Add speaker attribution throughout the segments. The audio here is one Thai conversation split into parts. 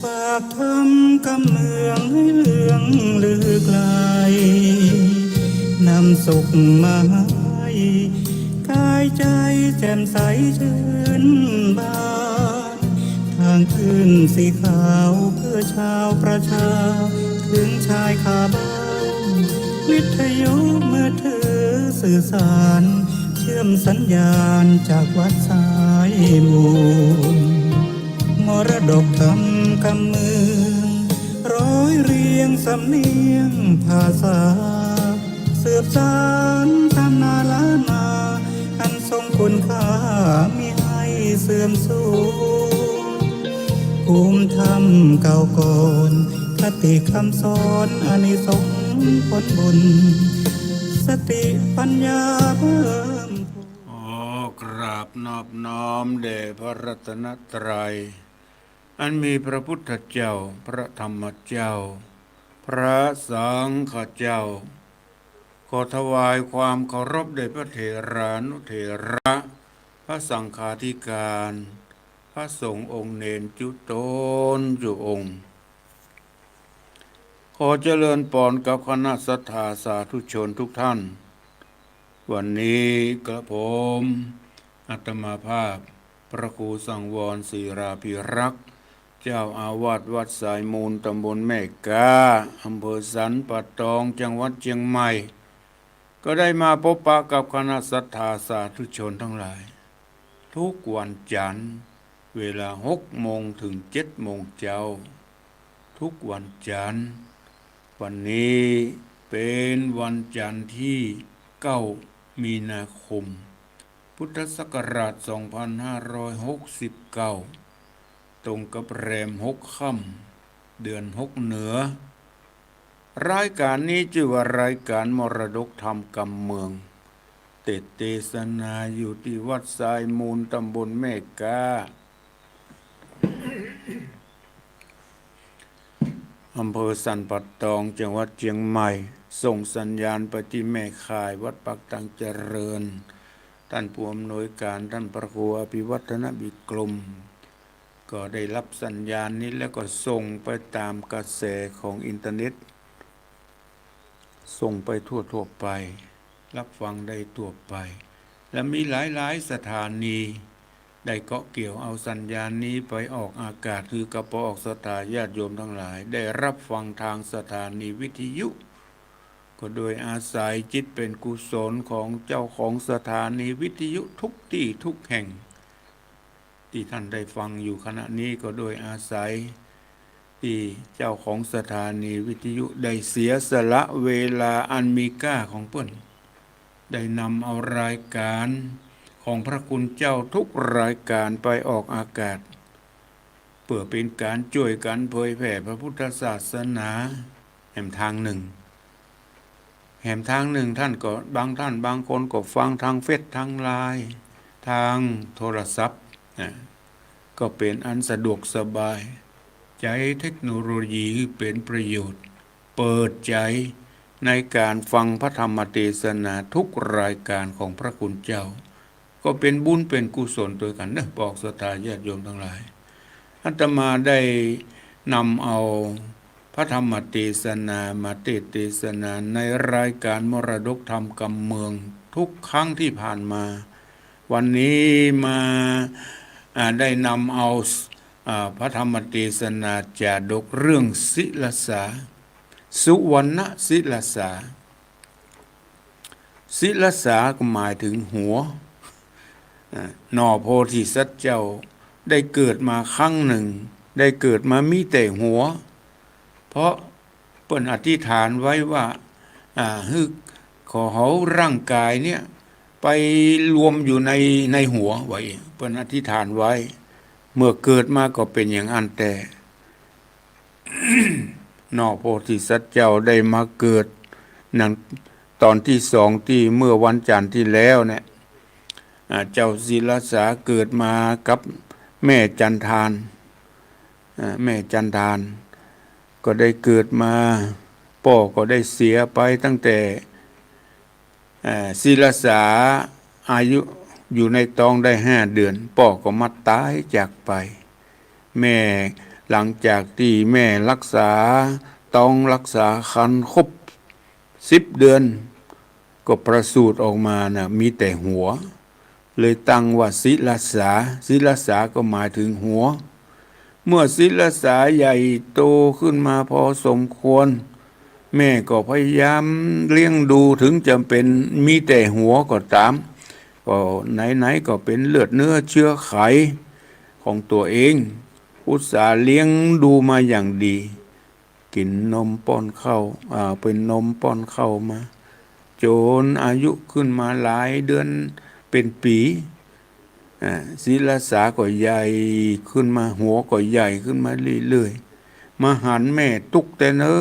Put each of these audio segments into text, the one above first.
Speaker 1: ฝากทำกำเมืองให้เลืองลือไกลนำสุขมาให้กายใจแจ่มใสชื่นบานทางขึ้นสีขาวเพื่อชาวประชาถึงชายคาบ้านวิทยุมือถือสื่อสารเชื่อมสัญญาณจากวัดสายมูลมรดกทำกำเมืองร้อยเรียงสำเนียงภาษาสืบสานตำนานล้านนาอันทรงคุณค่ามิให้เสื่อมสูญภูมิธรรมเก่าก่อนคติคำสอนอานิสงส์ผลบุญสติปัญญาเพิ่ม
Speaker 2: กราบนอบน้อมแด่พระรัตนตรัยอันมีพระพุทธเจ้าพระธรรมเจ้าพระสังฆเจ้าขอถวายความเคารพแด่พระเถรานุเถระพระสังฆาธิการพระสงฆ์องค์เนนจุโตนจุองค์ขอเจริญพรกับคณะศรัทธาสาธุชนทุกท่านวันนี้กระผมอาตมาภาพพระครูสังวรศิราภิรักษ์เจ้าอาวาสวัดสายมูลตำบลแม่กาอำเภอสันป่าตองจังหวัดเชียงใหม่ก็ได้มาพบปะกับคณะศรัทธาสาธุชนทั้งหลายทุกวันจันทร์เวลา6 โมงถึง7 โมงเช้าทุกวันจันทร์วันนี้เป็นวันจันทร์ที่9 มีนาคมพุทธศักราช2569ตรงกับแรม6 ค่ำเดือน6เหนือรายการนี้ชื่อว่ารายการมรดกธรรมกำเมืองเทศนาอยู่ที่วัดทรายมูลตำบลแม่กาอำเภอสันป่าตองจังหวัดเชียงใหม่ส่งสัญญาณไปที่แม่ข่ายวัดปักตังเจริญท่านผู้อำนวยการท่านพระครูอภิวัฒนบิกรมก็ได้รับสัญญาณนี้แล้วก็ส่งไปตามกระแสของอินเทอร์เน็ตส่งไปทั่วไปรับฟังได้ทั่วไปและมีหลายสถานีได้เกาะเกี่ยวเอาสัญญาณนี้ไปออกอากาศคือกระปออกสถาญาติโยมทั้งหลายได้รับฟังทางสถานีวิทยุก็โดยอาศัยจิตเป็นกุศลของเจ้าของสถานีวิทยุทุกที่ทุกแห่งที่ท่านได้ฟังอยู่ขณะนี้ก็โดยอาศัยที่เจ้าของสถานีวิทยุได้เสียสละเวลาอันมีค่าของเพิ่นได้นำเอารายการของพระคุณเจ้าทุกรายการไปออกอากาศเพื่อเป็นการช่วยกันเผยแผ่พระพุทธศาสนาแห่งทางหนึ่งท่านก็บางคนก็ฟังทางเฟซทางไลน์ทางโทรศัพท์ก็เป็นอันสะดวกสบายใช้เทคโนโลยีเป็นประโยชน์เปิดใจในการฟังพระธรรมเทศนาทุกรายการของพระคุณเจ้าก็เป็นบุญเป็นกุศลตัวกันนะบอกศรัทธาญาติโยมทั้งหลายอาตมาได้นำเอาพระธรรมเทศนามาเทศนาในรายการมรดกธรรมกำเมืองทุกครั้งที่ผ่านมาวันนี้มาได้นำเอาพระธรรมเทศนาจาดกเรื่องศิลสาสุวรรณศิลสาศิลสาก็หมายถึงหัวหน่อโพธิสัตว์เจ้าได้เกิดมาครั้งหนึ่งได้เกิดมามีแต่หัวเพราะเปิ้นอธิษฐานไว้ว่าขอเขาร่างกายเนี่ยไปรวมอยู่ในหัวไว้เปิ้นอธิษฐานไว้เมื่อเกิดมาก็เป็นอย่างอันแต่ นอกโพธิสัตว์เจ้าได้มาเกิดนั่นตอนที่2ที่เมื่อวันจันทร์ที่แล้วเนี่ยเจ้าศิลสาเกิดมากับแม่จันทานก็ได้เกิดมาพ่อก็ได้เสียไปตั้งแต่ศิลสาอายุอยู่ในท้องได้5 เดือนพ่อก็มาตายจากไปแม่ หลังจากที่แม่รักษาต้องรักษาคันครบ10 เดือนก็ประสูติออกมานะมีแต่หัวเลยตั้งว่าศิลสาศิลสาก็หมายถึงหัวเมื่อศิลสาใหญ่โตขึ้นมาพอสมควรแม่ก็พยายามเลี้ยงดูถึงจะเป็นมีแต่หัวก็ตามก็ไหนๆก็เป็นเลือดเนื้อเชื้อไขของตัวเองอุตส่าห์เลี้ยงดูมาอย่างดีกินนมป้อนข้าวเป็นนมป้อนข้าวมาจนอายุขึ้นมาหลายเดือนเป็นปีศิลสาก็ใหญ่ขึ้นมาหัวก็ใหญ่ขึ้นมาเรื่อยๆมาหันแม่ตุกแต่เนอ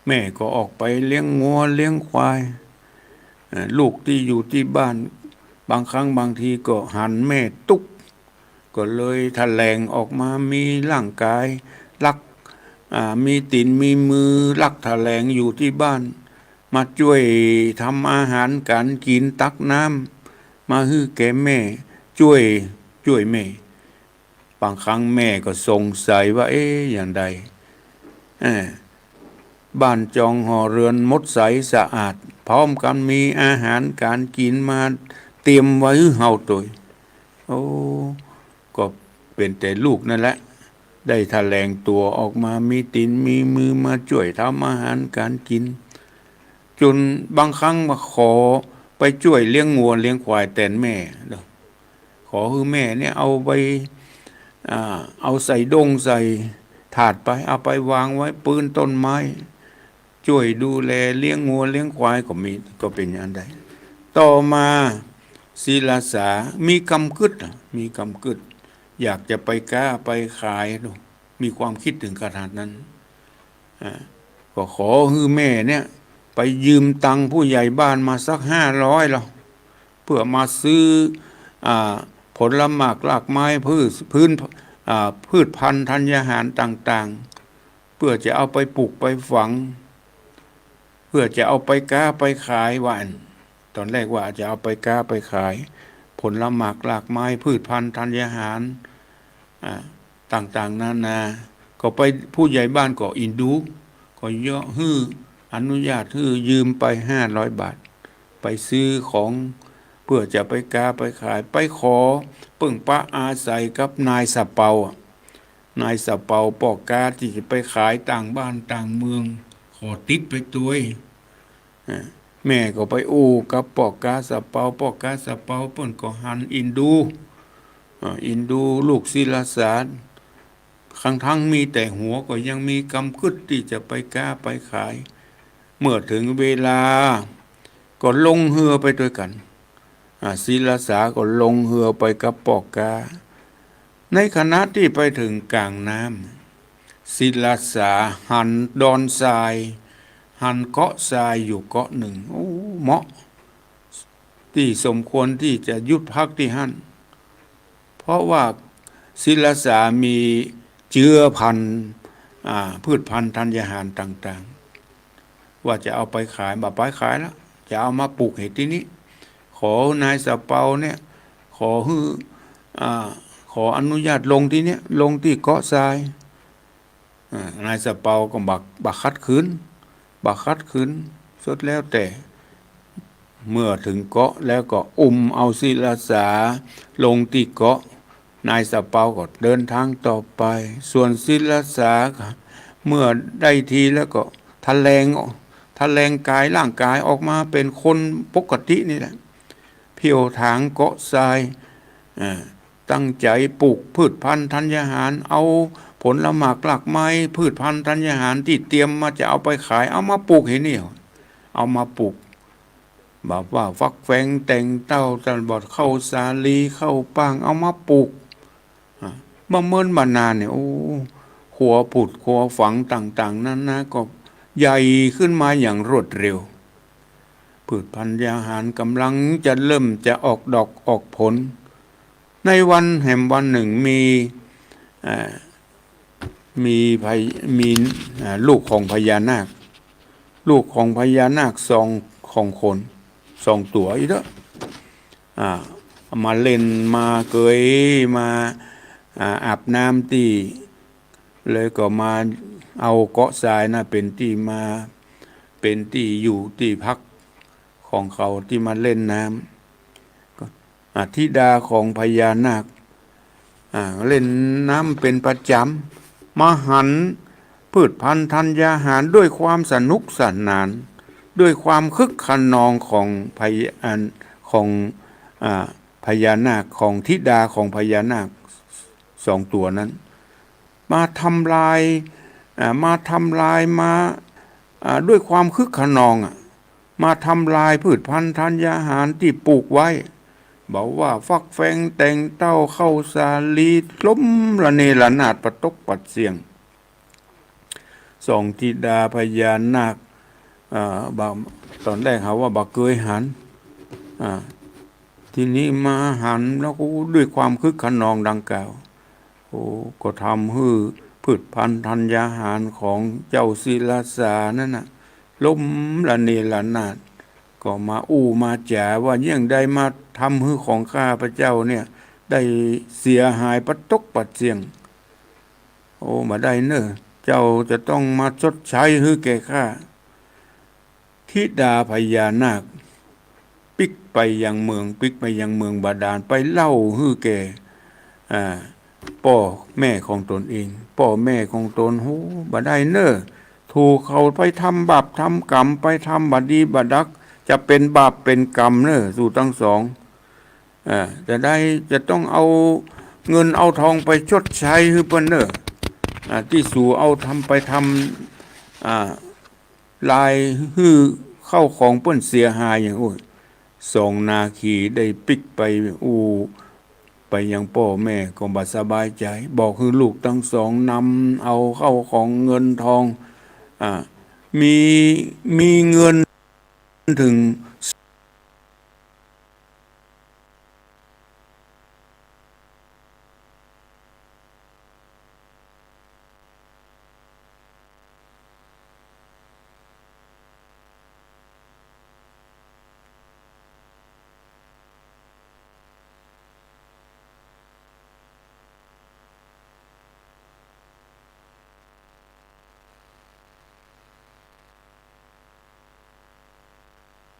Speaker 2: แม่ก็ออกไปเลี้ยงงัวเลี้ยงควายลูกที่อยู่ที่บ้านบางครั้งบางทีก็หันแม่ตุกก็เลยแถลงออกมามีร่างกายลักมีตีนมีมือลักแถลงอยู่ที่บ้านมาช่วยทำอาหารการกินตักน้ำมาฮื้อแก่แม่ช่วยแม่บางครั้งแม่ก็สงสัยว่าอย่างใดบ้านจองห่อเรือนมดใสสะอาดพร้อมกันมีอาหารการกินมาเตรียมไว้เฮาตัวก็เป็นแต่ลูกนั่นแหละได้แถลงตัวออกมามีตีนมีมือมาช่วยทำอาหารการกินจนบางครั้งมาขอไปช่วยเลี้ยงงัวเลี้ยงควายแทนแม่ขอคือแม่เนี่ยเอาไปเอาใส่ดงใส่ถาดไปเอาไปวางไว้ปืนต้นไม้ช่วยดูแลเลี้ยงงัวเลี้ยงควายก็เป็นอย่างใดต่อมาศิลสามีกำกึดอยากจะไปค้าไปขายมีความคิดถึงขนาดนั้นก็ขอให้แม่เนี่ยไปยืมตังค์ผู้ใหญ่บ้านมาสัก500หรอเพื่อมาซื้อผลไม้รากไม้พืชพันธุ์ธัญญาหารต่างๆเพื่อจะเอาไปปลูกไปฝังเพื่อจะเอาไปค้าไปขายวันตอนแรกว่าจะเอาไปค้าไปขายผลไม้รากไม้พืชพันธุ์ธัญญาหารต่างๆนานาก็ไปผู้ใหญ่บ้านก็อินดูก็เยอะอนุญาตยืมไป500 บาทไปซื้อของเพื่อจะไปค้าไปขายไปขอปึ้งปะอาศัยกับนายสะเปาปอกกาที่จะไปขายต่างบ้านต่างเมืองขอติดไปตัวแม่ก็ไปกับปอกกาสะเปาเปิ้นก็หันอินดูลูกศิลสาทั้งมีแต่หัวก็ยังมีกำกึดที่จะไปค้าไปขายเมื่อถึงเวลาก็ลงเรือไปด้วยกันศิลสาก็ลงเรือไปกับปอกกาในขณะที่ไปถึงกลางน้ำศิลสาหันดอนทรายหันเกาะทรายอยู่เกาะหนึ่งเหมาะที่สมควรที่จะหยุดพักที่หั่นเพราะว่าศิลสามีเชื้อพันธุ์พืชพันธุ์ธัญญาหารต่างๆว่าจะเอาไปขายไปขายแล้วจะเอามาปลูกเห็ดที่นี้ขอนายสะเปาเนี่ยขออนุญาตลงที่นี้ลงที่เกาะทรายนายสะเปาก็บักคัดขืนสุดแล้วแต่เมื่อถึงเกาะแล้วก็เอาศิลสาลงที่เกาะนายสะเปาก็เดินทางต่อไปส่วนศิลสาเมื่อได้ทีแล้วก็ทะแลงกายร่างกายออกมาเป็นคนปกตินี่แหละเพียวถางเกาะทรายตั้งใจปลูกพืชพันธุ์ธัญญาหารเอาผลไม้รากไม้พืชพันธุ์ธัญญาหารที่เตรียมมาจะเอาไปขายเอามาปลูกให้นี่เอามาปลูกแบบว่าฟักแฟงแต่งเต้าตลอดเข้าสาลีเข้าปังเอามาปลูกเมื่อมานานเนี่ยขัวผุดขัวฝังต่างๆนั้นนะก็ใหญ่ขึ้นมาอย่างรวดเร็วพืชพันธุ์อาหารกำลังจะเริ่มจะออกดอกออกผลในวันแห่งวันหนึ่งมีลูกของพญานาคสองตัวอีกแล้วมาเล่นมาเกยมา อาบน้ำที่เลยก็มาเอาเกาะทรายนะเป็นที่มาเป็นที่อยู่ที่พักของเขาที่มาเล่นน้ำธิดาของพญานาคเล่นน้ำเป็นประจำมาหันพืชพันธุ์ธัญญาหารด้วยความสนุกสนานด้วยความคึกคะนองของพญานาคของธิดาของพญานาคสองตัวนั้นมาทำลายมาด้วยความคึกคะนองมาทำลายพืชพันธุ์ธัญญาหารที่ปลูกไว้บอกว่าฟักแฟงแต่งเต้าเข้าสาลีล้มระเนระนาดประตกปัดเสียงสองธิดาพญานาคตอนแรกเขาว่าบักเกยหันทีนี้มาหันแล้วก็ด้วยความคึกขนองดังกล่าวก็ทำให้พืชพันธุ์ธัญญาหารของเจ้าศิลาสานั่นน่ะล้มระเนระนาดก็มามาจ๋าว่าเยี่ยงใดมาทำให้ของข้าพระเจ้าเนี่ยได้เสียหายประตกปัดเสียงมาได้เนอะเจ้าจะต้องมาชดใช้ให้แก่ข้าธิดาพญานาคปิกไปยังเมืองบาดาลไปเล่าให้แก่พ่อแม่ของตนเองพ่อแม่ของตนบ่ได้เนอะถูกเขาไปทำบาปทำกรรมไปทำบดีบดักจะเป็นบาปเป็นกรรมเนอะสู่ทั้งสองจะต้องเอาเงินเอาทองไปชดใช้ให้เพิ่นเนอะที่สู่เอาไปทำลายฮื้อเข้าของเปิ้นเสียหายอย่างสองนาคีได้ปิกไปไปยังพ่อแม่ก็บ่สบายใจบอกคือลูกทั้งสองนำเอาเข้าของเงินทองมีเงินถึง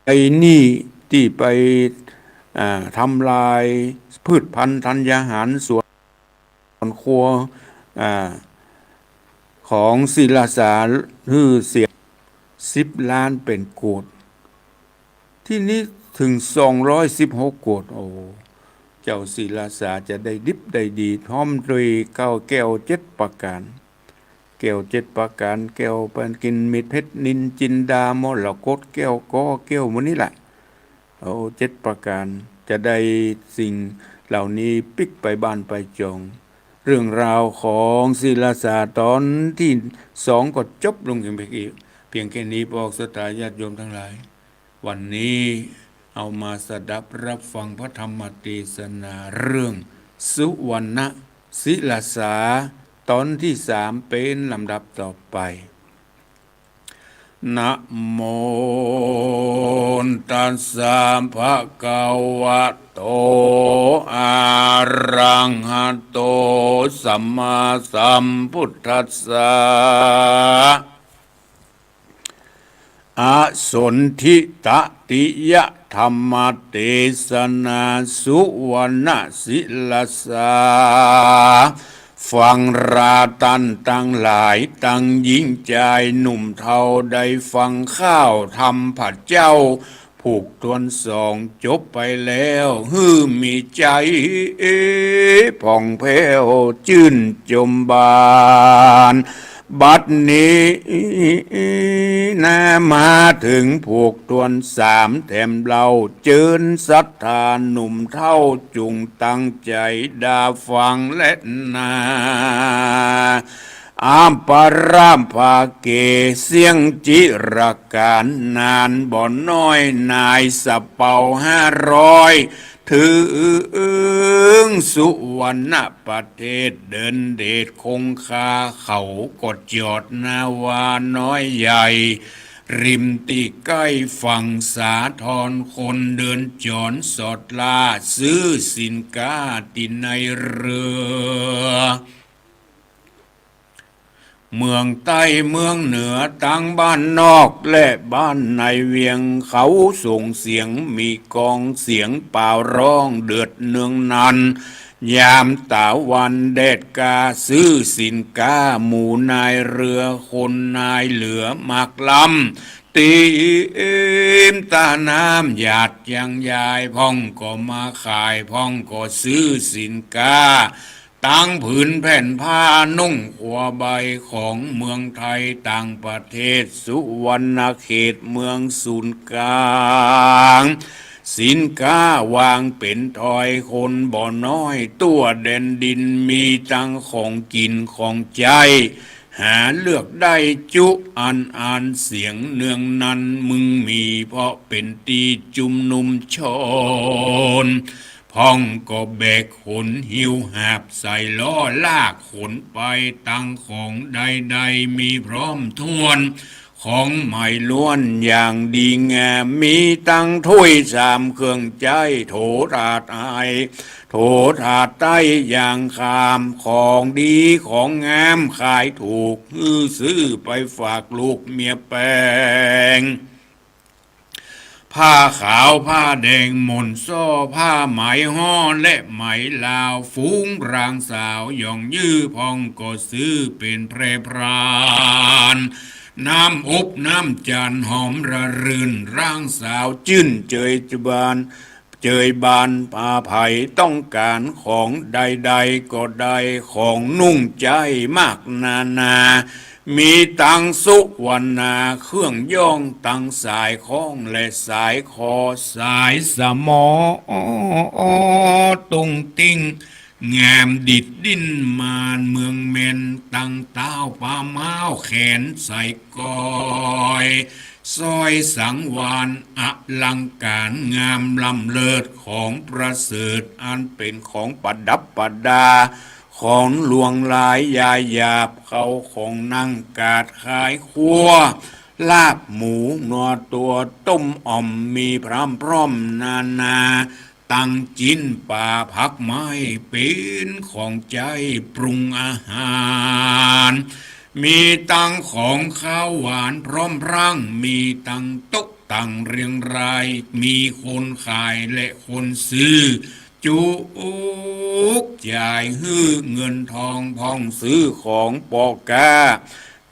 Speaker 2: ไอ้นี่ที่ไปทำลายพืชพันธุ์ธัญญาหารสวนครัวของศิลาสาฮือเสีย10 ล้านเป็นโกฏที่นี้ถึง216 โกฏเจ้าศิลาสาจะได้ดิบได้ดีพร้อมด้วยแก้ว7 ประการแก้ว7 ประการแก้วเป็นกินมิตรเพชรนินจินดามรกตแก้วแก้วมันนี่แหละ7 ประการจะได้สิ่งเหล่านี้ปิกไปบ้านไปจองเรื่องราวของศิลาสาตอนที่2ก็จบลงเพียงแค่นี้บอกศรัทธาญาติโยมทั้งหลายวันนี้เอามาสดับรับฟังพระธรรมเทศนาเรื่องสุวรรณศิลาสาตอนที่3เป็นลำดับต่อไปนะโมตัสสะภะคะวะโตอะระหะโตสัมมาสัมพุทธัสสะอสนทิตติยะธรรมเทศนาสุวรรณศิลาสาฟังราตันตั้งหลายตั้งหญิงใจหนุ่มเทาได้ฟังข้าวทำผัดเจ้าผูกทวน2จบไปแล้วฮือมีใจผ่องแผ้วชื่นจมบานบัดนี้มาถึงผูกทวน3แถมเราเจิญศรัทธาหนุ่มเท่าจุงตั้งใจดาฟังและนาอามปรามภาเกเสียงจิรการนานบ่อน้อยนายสะเป่า500ถึงสุวรรณประเทศเดินเดชคงคาเขากดจอดนาวาน้อยใหญ่ ริมตีใกล้ฝั่งสาทรคนเดินจอนสอดลาซื้อสินค้าติในเรือเมืองใต้เมืองเหนือทั้งบ้านนอกและบ้านในเวียงเขาส่งเสียงมีกองเสียงเป่าร้องเดือดเนืองนันยามตะวันแดดกาซื้อสินค้าหมู่นายเรือคนนายเหลือมากลำตีมตาน้ำหยาดยังยายพ่องก็มาขายพ่องก็ซื้อสินค้าตั้งผืนแผ่นผ้านุ่งหัวใบของเมืองไทยต่างประเทศสุวรรณเขตเมืองศูนย์กลางสินค้าวางเป็นทอยคนบ่อน้อยตัวแดนดินมีตั้งของกินของใจหาเลือกได้จุอ่านเสียงเนืองนั้นมึงมีเพราะเป็นตีจุมนุมชนพ่องก็แบกขนหิวหาบใส่ล้อลากขนไปตั้งของใดๆมีพร้อมทวนของใหม่ล้วนอย่างดีงามมีตั้งถ้วยสามเครื่องใจโถถาดไอโถถาดใต้อย่างคามของดีของงามขายถูกซื้อไปฝากลูกเมียแปงผ้าขาวผ้าแดงหม่นซ้อผ้าไหมห่อและไหมลาวฟุ้งรางสาวย่องยื้อพองก็ซื้อเป็นแพร่พรานน้ำอบน้ำจันหอมระรื่นร่างสาวจื้นเจยจบานเจยบานผ้าไผ่ต้องการของใดๆก็ได้ของนุ่งใจมากนามีตังสุวรรณาเครื่องย่องตังสายข้องและสายคอสายสมอตุงติ้งงามดิดดิ้นมานเมืองเมนตังเต้าป่าเมาแขนใส่กอยซอยสังวานอลังการงามลำเลิศของประเสริฐอันเป็นของประดับประดาของหลวงหลายยายหยาบเขาของนั่งกาดขายครัวลาบหมูนัวตัวต้มอ่อมมีพร้ำพร้อมนาตั้งจินป่าผักไม้เป็นของใจปรุงอาหารมีตังของข้าวหวานพร้อมพรั่งมีตังตกตังเรียงรายมีคนขายและคนซื้อจุกจ่ายฮื้อเงินทองพองซื้อของปอกา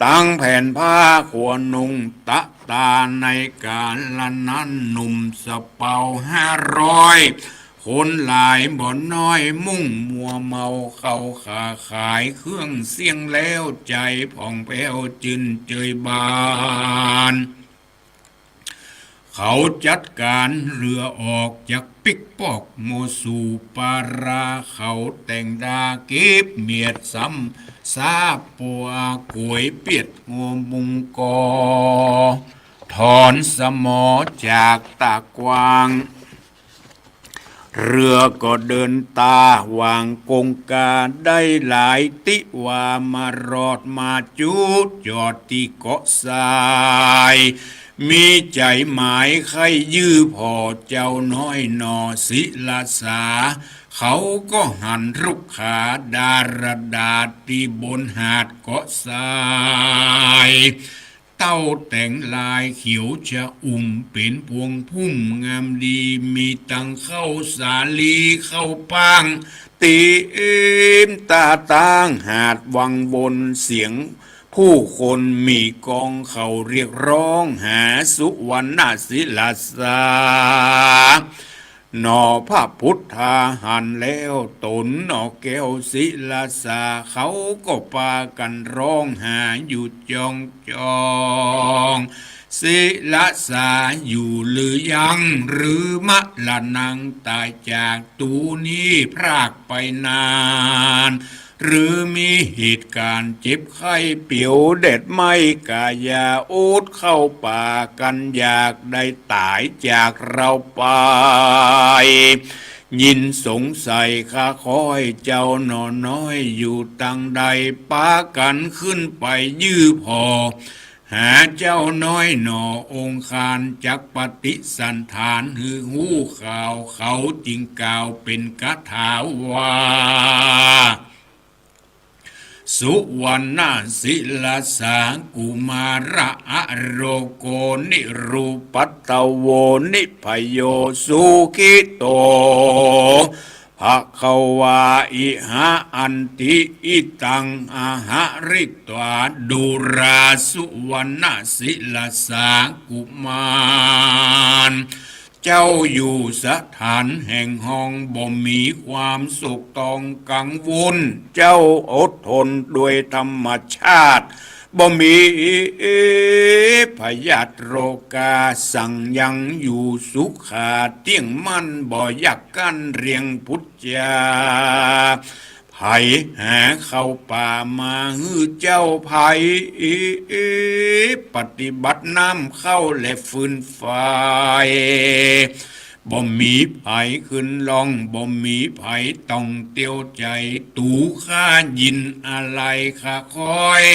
Speaker 2: ตั้งแผ่นผ้าขวนุงตะตาในกาลนั้นหนุ่มสะเปา500คนหลายบ่อนน้อยมุ่งมัวเมาเข้าขาขายเครื่องเสียงแล้วใจผ่องแผ้วจืนเจยบานเขาจัดการเรือออกจากปิกปอกโมสูปาราเขาแต่งดาเก็บเมียดซ้ำซาปัวกวยเปียดงัวมุงกอถอนสมอจากตากวางเรือก็เดินตาวางกงกาได้หลายติว่ามารอดมาจุดจอดที่เกาะทรายมีใจหมายใครยื้อพอเจ้าน้อยนอศิลาสาเขาก็หันรุกขาดารดาที่บนหาดเกาะทรายเต้าแต่งลายเขียวจะเป็นพวงพุ่มงามดีมีตังเข้าสาลีเข้าปางตีมตาตั้งหาดวังบนเสียงผู้คนมีกองเขาเรียกร้องหาสุวรรณศิลาสานอพระพุทธาหันแล้วตนนอแก้วศิลาสาเขาก็ปากันร้องหาอยู่จองศิลาสาอยู่หรือยังหรือมะละนังตายจากตูนี้พรากไปนานหรือมีเหตุการณ์เจ็บไข้เปียวเด็ดไม่กายาอูดเข้าป่ากันอยากได้ตายจากเราไปยินสงสัยข้าคอยเจ้าหนอน้อยอยู่ตังใดป้ากันขึ้นไปยื้อพอ หาเจ้าน้อยหนอองคารจักปฏิสันฐานหือหูข่าวเขาจริงกล่าวเป็นคาถาว่าสุวรรณศิลสากุมาระอะโรโกนิรูปัตตโวนิพโยสุขิโตภะคะวาอิหะอันติอิตังอาหะริตวาดุราสุวรรณศิลสากุมารเจ้าอยู่สถานแห่งห้องบ่มีความสุขต้องกังวลเจ้าอดทนด้วยธรรมชาติบ่มีพยาธิโรคาสั่งยังอยู่สุขาเที่ยงมันบ่อยากกันเรียงพุทธยาไผหาเข้าป่ามาฮือเจ้าไผปฏิบัติน้ำเข้าและฟืนไฟบ่มีไผขึ้นลองบ่มีไผต้องเตียวใจตูข้ายินอะไรข้าคอย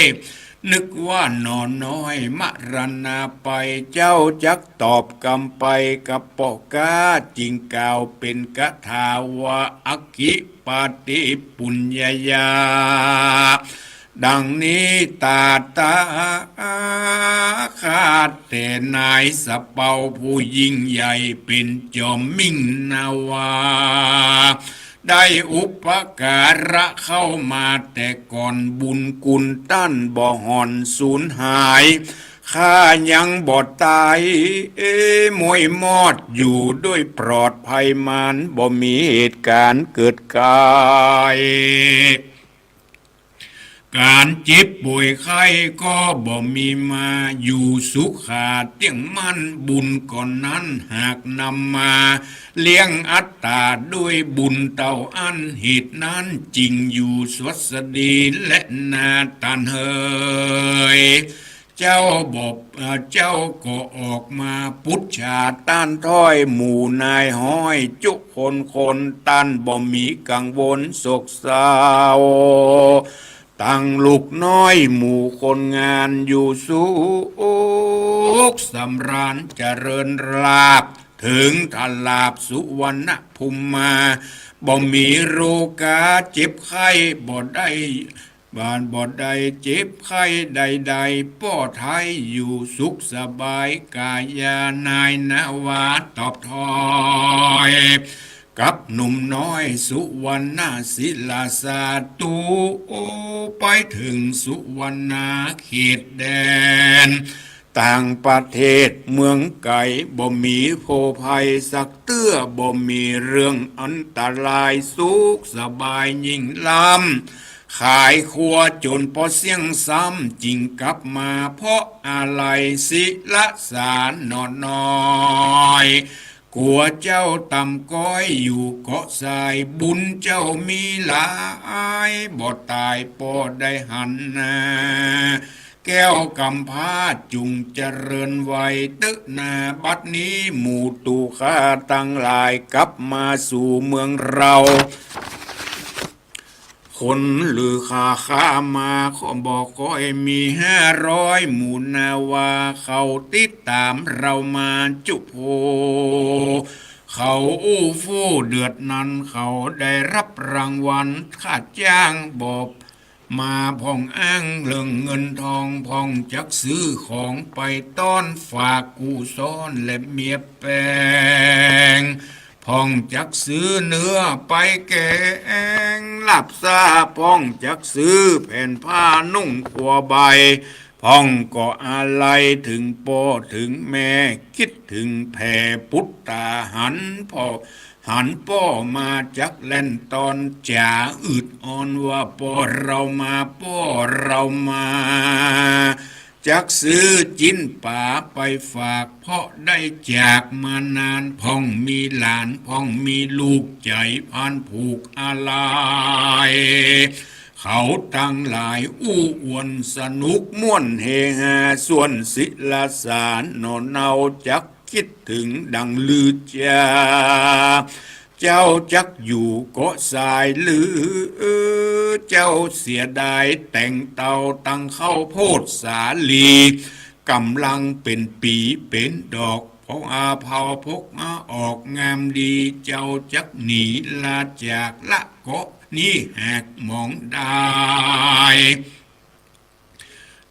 Speaker 2: นึกว่านอนน้อยมรณาไปเจ้าจักตอบกำไปกับปอกาจริงกล่าวเป็นคาถาวะอักขิปาติปุญญายาดังนี้ตาขาดแต่นายสะเปาผู้ยิ่งใหญ่เป็นจอมมิ่งนาวาได้อุปการะเข้ามาแต่ก่อนบุญกุลตั้นบ่หอนสูญหายข้ายังบ่ตายมวยมอดอยู่ด้วยปลอดภัยมานบ่มีเหตุการณ์เกิดกายการเจ็บป่วยไข้ก็บ่มีมาอยู่สุขาเตียงมันบุญก่อนนั้นหากนำมาเลี้ยงอัตตาด้วยบุญเต่าอันเหตุนั้นจริงอยู่สวัสดีและนาตันเฮยเจ้าเจ้าก็ออกมาพุทธชาต้านถ้อยหมู่นายห้อยจุคนต้านบ่มีกังวลโศกเศร้าตั้งลูกน้อยหมู่คนงานอยู่สุขสำราญเจริญลาภถึงทลาบสุวรรณภูมิมาบ่มีโรคาเจ็บไข้บ่ได้บ้านบ่ได้เจ็บไข้ใดๆป้อไทยอยู่สุขสบายกายานายนาวาตอบทอยกับหนุ่มน้อยสุวรรณศิลาสาตูไปถึงสุวรรณเขตแดนต่างประเทศเมืองไก่บ่มีโพภัยสักเตื้อบ่มีเรื่องอันตรายสุขสบายยิ่งล้ำขายครัวจนพอเสียงซ้ำจริงกลับมาเพราะอะไรศิลสารนอนน้อยกลัวเจ้าต่ำก้อยอยู่เกาะทรายบุญเจ้ามีหลายบ่ตายป่ได้หันนาแก้วกำพร้าจุงเจริญไว้ตึกนาบัดนี้หมู่ตูข้าตั้งหลายกลับมาสู่เมืองเราคนหรือข้ามาขอบอกก็มี500หมู่นาวาเขาติดตามเรามาจุโพเขาอู้ฟู่เดือดนั้นเขาได้รับรางวัลค่าจ้างบอบมาพ่องอ้างเรื่องเงินทองพ่องจักซื้อของไปต้อนฝากกู้ซ้อนและเมียแปลงพ่องจักซื้อเนื้อไปแกงลาบซาพ่องจักซื้อแผ่นผ้านุ่งขัวใบพ่องก็อะไรถึงพ่อถึงแม่คิดถึงแผ่พุทธาหันพ่อมาจักเล่นตอนจ่าอึดอ่อนว่าพ่อเรามาพ่อเรามาจักซื้อจิ้นป่าไปฝากเพราะได้จากมานานพ่องมีหลานพ่องมีลูกใจพันผูกอะไรเขาตั้งหลายอู้อวนสนุกม่วนเฮฮาส่วนศิลาสารนอนเนาจักคิดถึงดังลือจาเจ้าจักอยู่เกาะทรายหรือเจ้าเสียดายแต่งเตาตั้งเข้าโพดสาลี กำลังเป็นปีเป็นดอกพออาเผาพกอาออกงามดีเจ้าจักหนีลาจากละเกาะนี้แหกมองได้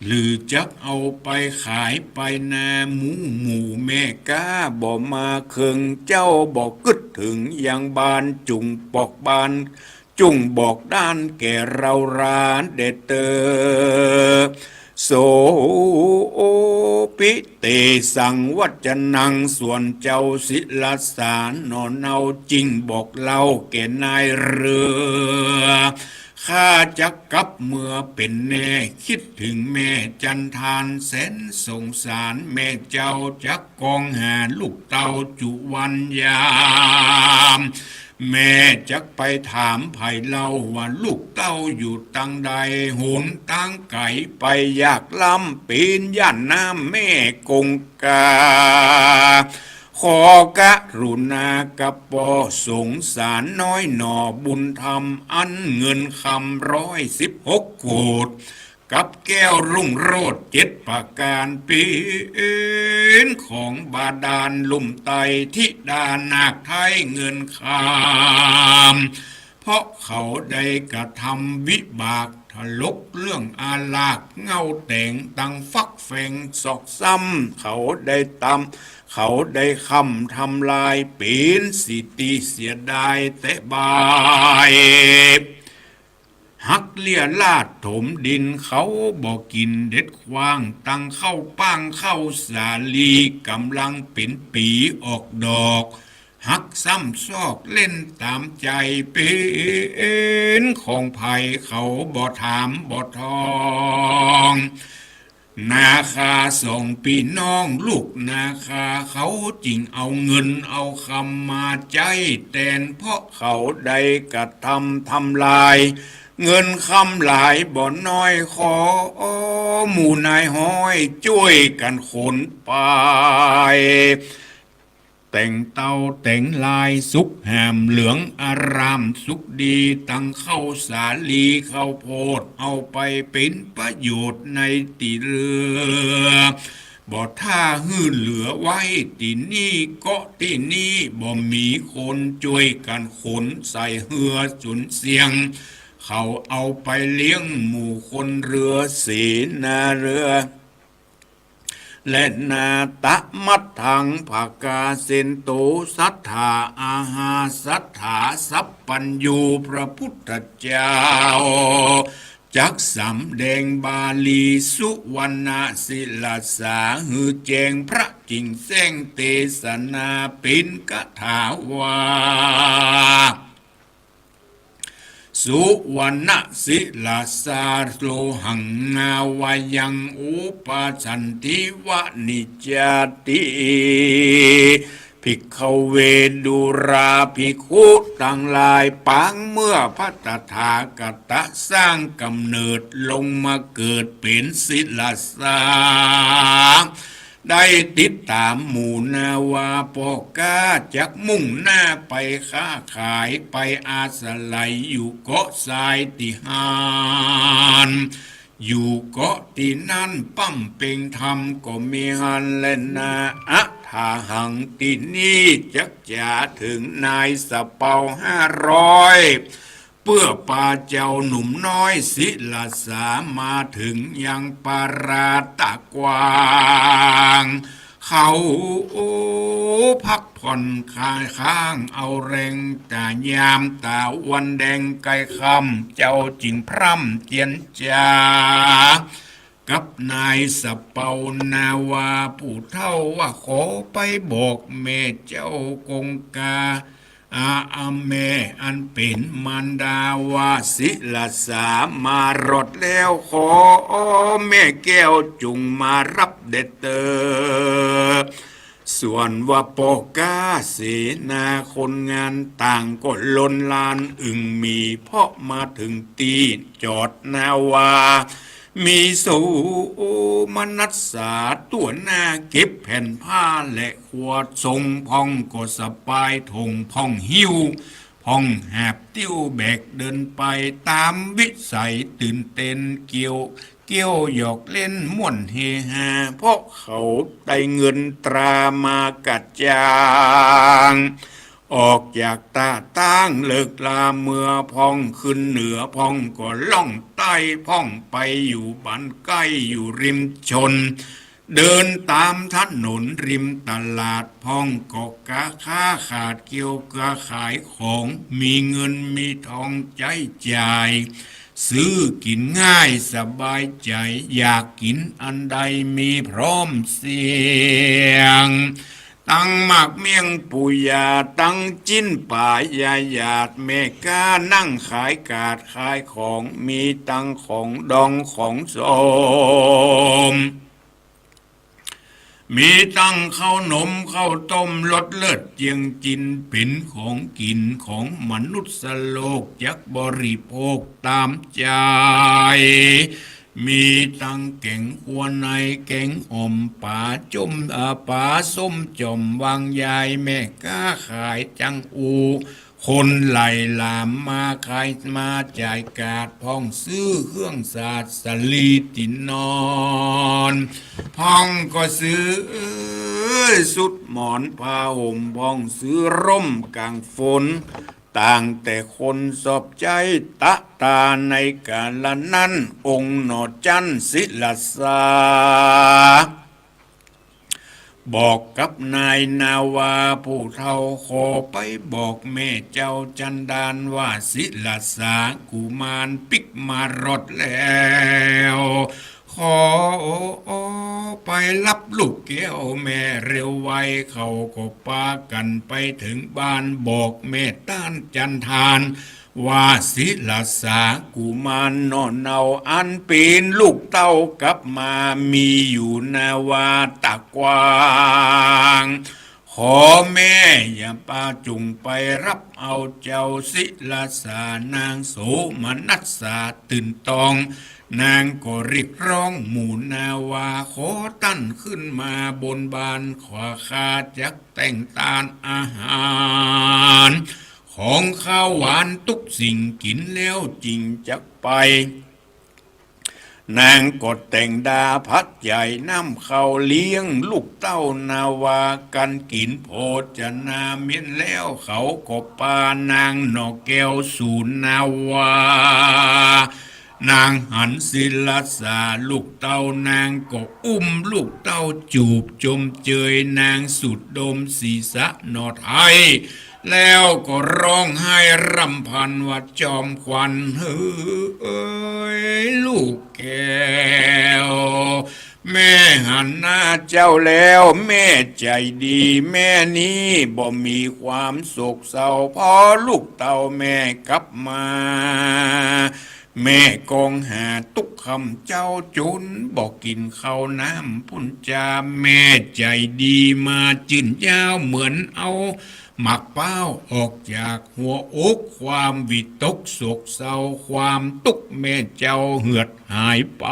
Speaker 2: หรือจักเอาไปขายไปนาหมูแม่ก้าบ่มาเคืองเจ้าบอกกึดถึงอย่างบานจุงปอกบานจุงบอกด้านแก่เราร้านเดเตอโสปิเตสังวัจนังส่วนเจ้าศิลสารนอนเอาจริงบอกเล่าแก่นายเรือข้าจะกลับเมื่อเป็นแน่คิดถึงแม่จันทานแสนสงสารแม่เจ้าจักกองหาลูกเต้าจุวันยามแม่จักไปถามไผ่เล่าว่าลูกเต้าอยู่ตังใดโหนตั้งไก่ไปอยากล้ำปีนย่านน้ำแม่กงกาขอกรุณากระปอสงสารน้อยหน่อบุญธรรมอันเงินคำ116 โกดกับแก้วรุ่งโรจน์7 ประการปีนของบาดาลลุ่มไตทิดานาคไทยเงินคำเพราะเขาได้กระทำวิบากทะลกเรื่องอาลากเงาแต่งตังฟักแฝงศอกซ้ำเขาได้ตำเขาได้คำทำลายปีนสิตีเสียดายแต่บายหักเลี่ยลาดถมดินเขาบอกกินเด็ดควางตั้งเข้าป้างเข้าสาลีกำลังเป็นปีออกดอกหักซ้ำซอกเล่นตามใจเป็นของไผ่เขาบ่ถามบ่ทองนาคา2 พี่น้องลูกนาคาเขาจริงเอาเงินเอาคำมาใจแต่นเพราะเขาได้กระทำลายเงินคำหลายบ่น้อยขอหมู่นายห้อยช่วยกันขนไปแต่งเต้าแต่งลายสุกแหมเหลืองอารามสุกดีตั้งเข้าสาลีเข้าโพดเอาไปเป็นประโยชน์ในตีเรือบ่ท่าหื้อเหลือไว้ตีนี่ก็ตีนี่บ่มีคนช่วยกันขนใส่เหือจุนเสียงเขาเอาไปเลี้ยงหมู่คนเรือสีนาเรือและนาตะมัดถังภากาเซนโตสัทธาอาหาสัทธาสัพปัญญูพระพุทธเจ้าจักสำแดงบาลีสุวรรณศิลาสาหือแจงพระจิงแสงเทศนาเป็นกถาวาสุวรรณศิลาสาโลหังนาวายังอุปสันติวนิจจติภิกขเวดุราภิกขุตั้งหลายปางเมื่อพระตถาคตสร้างกำเนิดลงมาเกิดเป็นศิลาสาได้ติดตามหมู่นาวาปกาจากมุ่งหน้าไปค้าขายไปอาศัยอยู่เกาะทรายติหานอยู่เกาะที่นั่นปั้มเป่งธรรมก็มีหันและนาอะทาหังที่นี่จักจะถึงนายสะเปา500เพื่อป่าเจ้าหนุ่มน้อยศิลาสามาถึงยังปาราตะกวางเขาพักผ่อนคลายข้างเอาแรงตายามตาวันแดงไกลคำเจ้าจิงพร่ำเจียนจากับนายสะเปานาวาผู้เท่าว่าขอไปบอกแม่เจ้ากงกาอาแม่อันเป็นมารดาวาศิลาสามารถแล้วขอแม่แก้วจุงมารับเด็ดเตอส่วนว่าปกาเสนาคนงานต่างก็ล้นลานอึ่งมีเพราะมาถึงตีจอดนาวามีสูมนัสสาตัวหน้าเก็บแผ่นผ้าและขวดทรงพองก็สปายถงพองหิวพ ห้องแหบติ้วแบกเดินไปตามวิสัยตื่นเต้นเกี่ยวหยอกเล่นม่วนเฮฮาเพราะเขาได้เงินตรามากัดจางออกจากตาตั้งเลิกลาเมื่อพ้องขึ้นเหนือพ้องก็ล่องใต้พ้องไปอยู่บ้านใกล้อยู่ริมชนเดินตามถนนริมตลาดพ้องก็ค้าขาดเกี่ยวกับขายของมีเงินมีทองใจจ่ายซื้อกินง่ายสบายใจอยากกินอันใดมีพร้อมเสียงตั้งหมากเมี่ยงปุยาตั้งจิ้นป่ายาหยาดเมกานั่งขายกาดขายของมีตั้งของดองของสมมีตั้งข้าวนมข้าวต้มรสเลิศเจียงจินเป็นของกินของมนุษย์โลกยักบริโภคตามใจมีตั้งแกงอัวในแกงอ่อมป่าจุ่มป่าส้มจอมวางยายแม่ก้าขายจังอูคนไหลลามมาขายมาจ่ายกาดพ้องซื้อเครื่องสาดสลีตินนอนพ้องก็ซื้อสุดหมอนผ้าห่มพ้องซื้อร่มกลางฝนต่างแต่คนสอบใจตะตาในกาลนั้นองค์หนอจันศิลาสาบอกกับนายนาวาผู้เฒ่าขอไปบอกแม่เจ้าจันดานว่าศิลาสากุมารปิกมารอดแล้วขอไปรับลูกแก้วแม่เร็วไวเขาก็พากันไปถึงบ้านบอกแม่ต้านจันทานว่าศิลาสากุมารนอนเนาอันเป็นลูกเต้ากลับมามีอยู่นาวาตะกวางขอแม่อย่าปาจุงไปรับเอาเจ้าศิลาสานางโสมนัสสาตื่นตองนางก็เรียกร้องหมู่นาวาขอตั้นขึ้นมาบนบานขวาคาจักแต่งตานอาหารของข้าวหวานทุกสิ่งกินแล้วจริงจักไปนางกดแต่งดาพัดใหญ่น้ำเขาเลี้ยงลูกเต้านาวากันกินโภชนาเมียนแล้วเขาก็ปานางนอกแก้วสู่นาวานางหันศิลาสาลูกเต้านางก็อุ้มลูกเต้าจูบจมเจยนางสุดดมศีรษะนอดไทยแล้วก็ร้องไห้รำพันว่าจอมควันเฮ้ยลูกแก้วแม่หันหน้าเจ้าแล้วแม่ใจดีแม่นี้บ่มีความโศกเศร้าพอลูกเต้าแม่กลับมาแม่กองหาตุกคำเจ้าจุนบอกกินข้าวน้ำพุ่นจาแม่ใจดีมาจื่นยาวเหมือนเอาหมักเป้าออกจากหัวอกความวิตกโศกเศร้าความตุกแม่เจ้าเหือดหายไป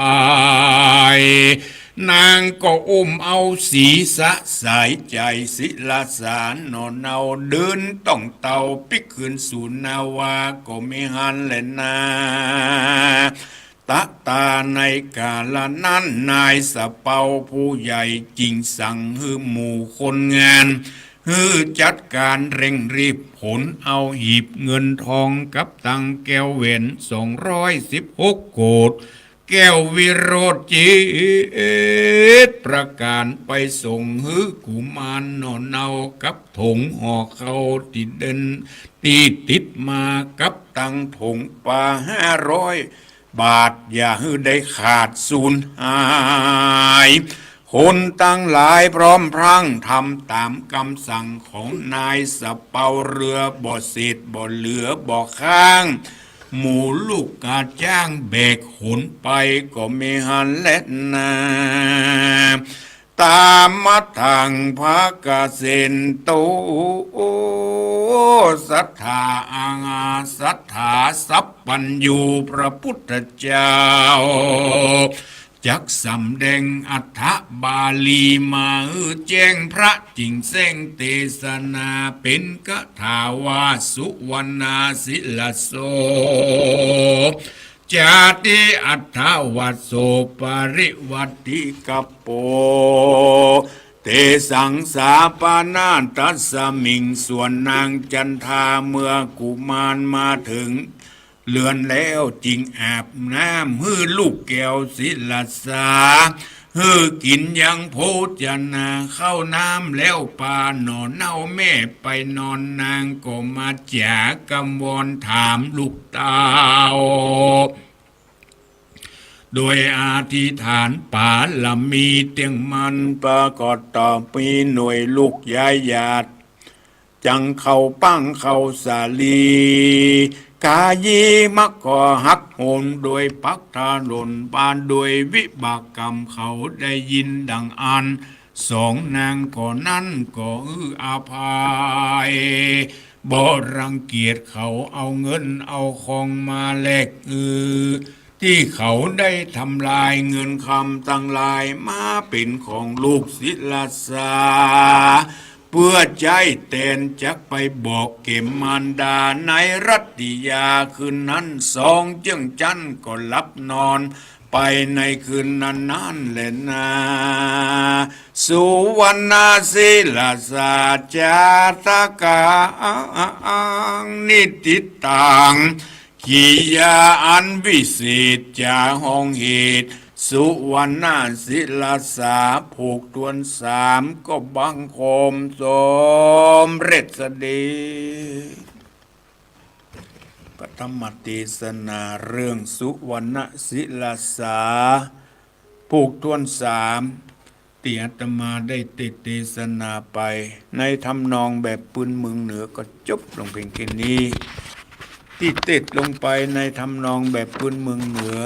Speaker 2: นางก็อุ้มเอาศีรษะสายใจศิลาสานนอนเนาเดินต้องเต่าปิกขึ้นสู่นาวาก็ไม่หันเลยนาตะตาในกาลนั้นนายสะเปาผู้ใหญ่จริงสั่งให้หมู่คนงานจัดการเร่งรีบผลเอาหีบเงินทองกับตังแก้วเวน216 โกฏแก้ววิโรธจิตประการไปส่งฮือกุมารนอนเนากับถงห่อเขาติดเดินตีติดมากับตังถงป่า500 บาทอย่าให้ได้ขาดสูญหายคนตั้งหลายพร้อมพรั่งทำตามคำสั่งของนายสะเปาเรือบ่เศษบ่เหลือบ่ข้างหมู่ลูกกาจ้างแบกขนไปก็ไม่หันและนาตามมาทางพระกเสนโตศรัทธาอาญาศรัทธาสัพพัญญูพระพุทธเจ้า จักสำแดงอัฏฐบาลีมาแจ้งพระจริงแสงเทศนาเป็นกถาวาสุวรรณาศิลโสจาติอัฏฐวัสโสปริวัติกัปโปเตสังสาปานาตัสสมิงส่วนนางจันทาเมื่อกุมารมาถึงเลือนแล้วจริงอาบน้ำฮื้อลูกแก้วศิลสาฮื้อกินยังโพจนาเข้าน้ำแล้วปานอนเน่าแม่ไปนอนนางก็มาจากำวอนถามลูกเต้าโดยอธิษฐานปาลมีเตียงมันปรากฏต่อปีหน่วยลูกยายญาติจังเข้าปั้งเข้าสาลีกายีมักก่อหักโหนโดยปักทาหล่นปานโดยวิบากกรรมเขาได้ยินดังอันสองนางก่อนนั้นก็อาภัยบ่รังเกียจเขาเอาเงินเอาของมาแลกที่เขาได้ทำลายเงินคำตั้งหลายมาเป็นของลูกศิลสาเพื่อใจเตนจักไปบอกเก็มมารดาในรัตติยาคืนนั้นสองเจ้งจันก็หลับนอนไปในคืนนั้นแหละนาสุวรรณศิลสาจาตกานิติตังกิยาอันวิเศษจาห้องเหตุสุวรรณศิลสาผูกทวนสามก็บังคมสมเร็จสดีปฐมเทศนาเรื่องสุวรรณศิลสาผูกทวนสามที่อาตมาได้ติดเทศนาไปในทำนองแบบปืนเมืองเหนือก็จบลงเพียงแค่นี้ที่ติดลงไปในทำนองแบบพื้นเมืองเหนือ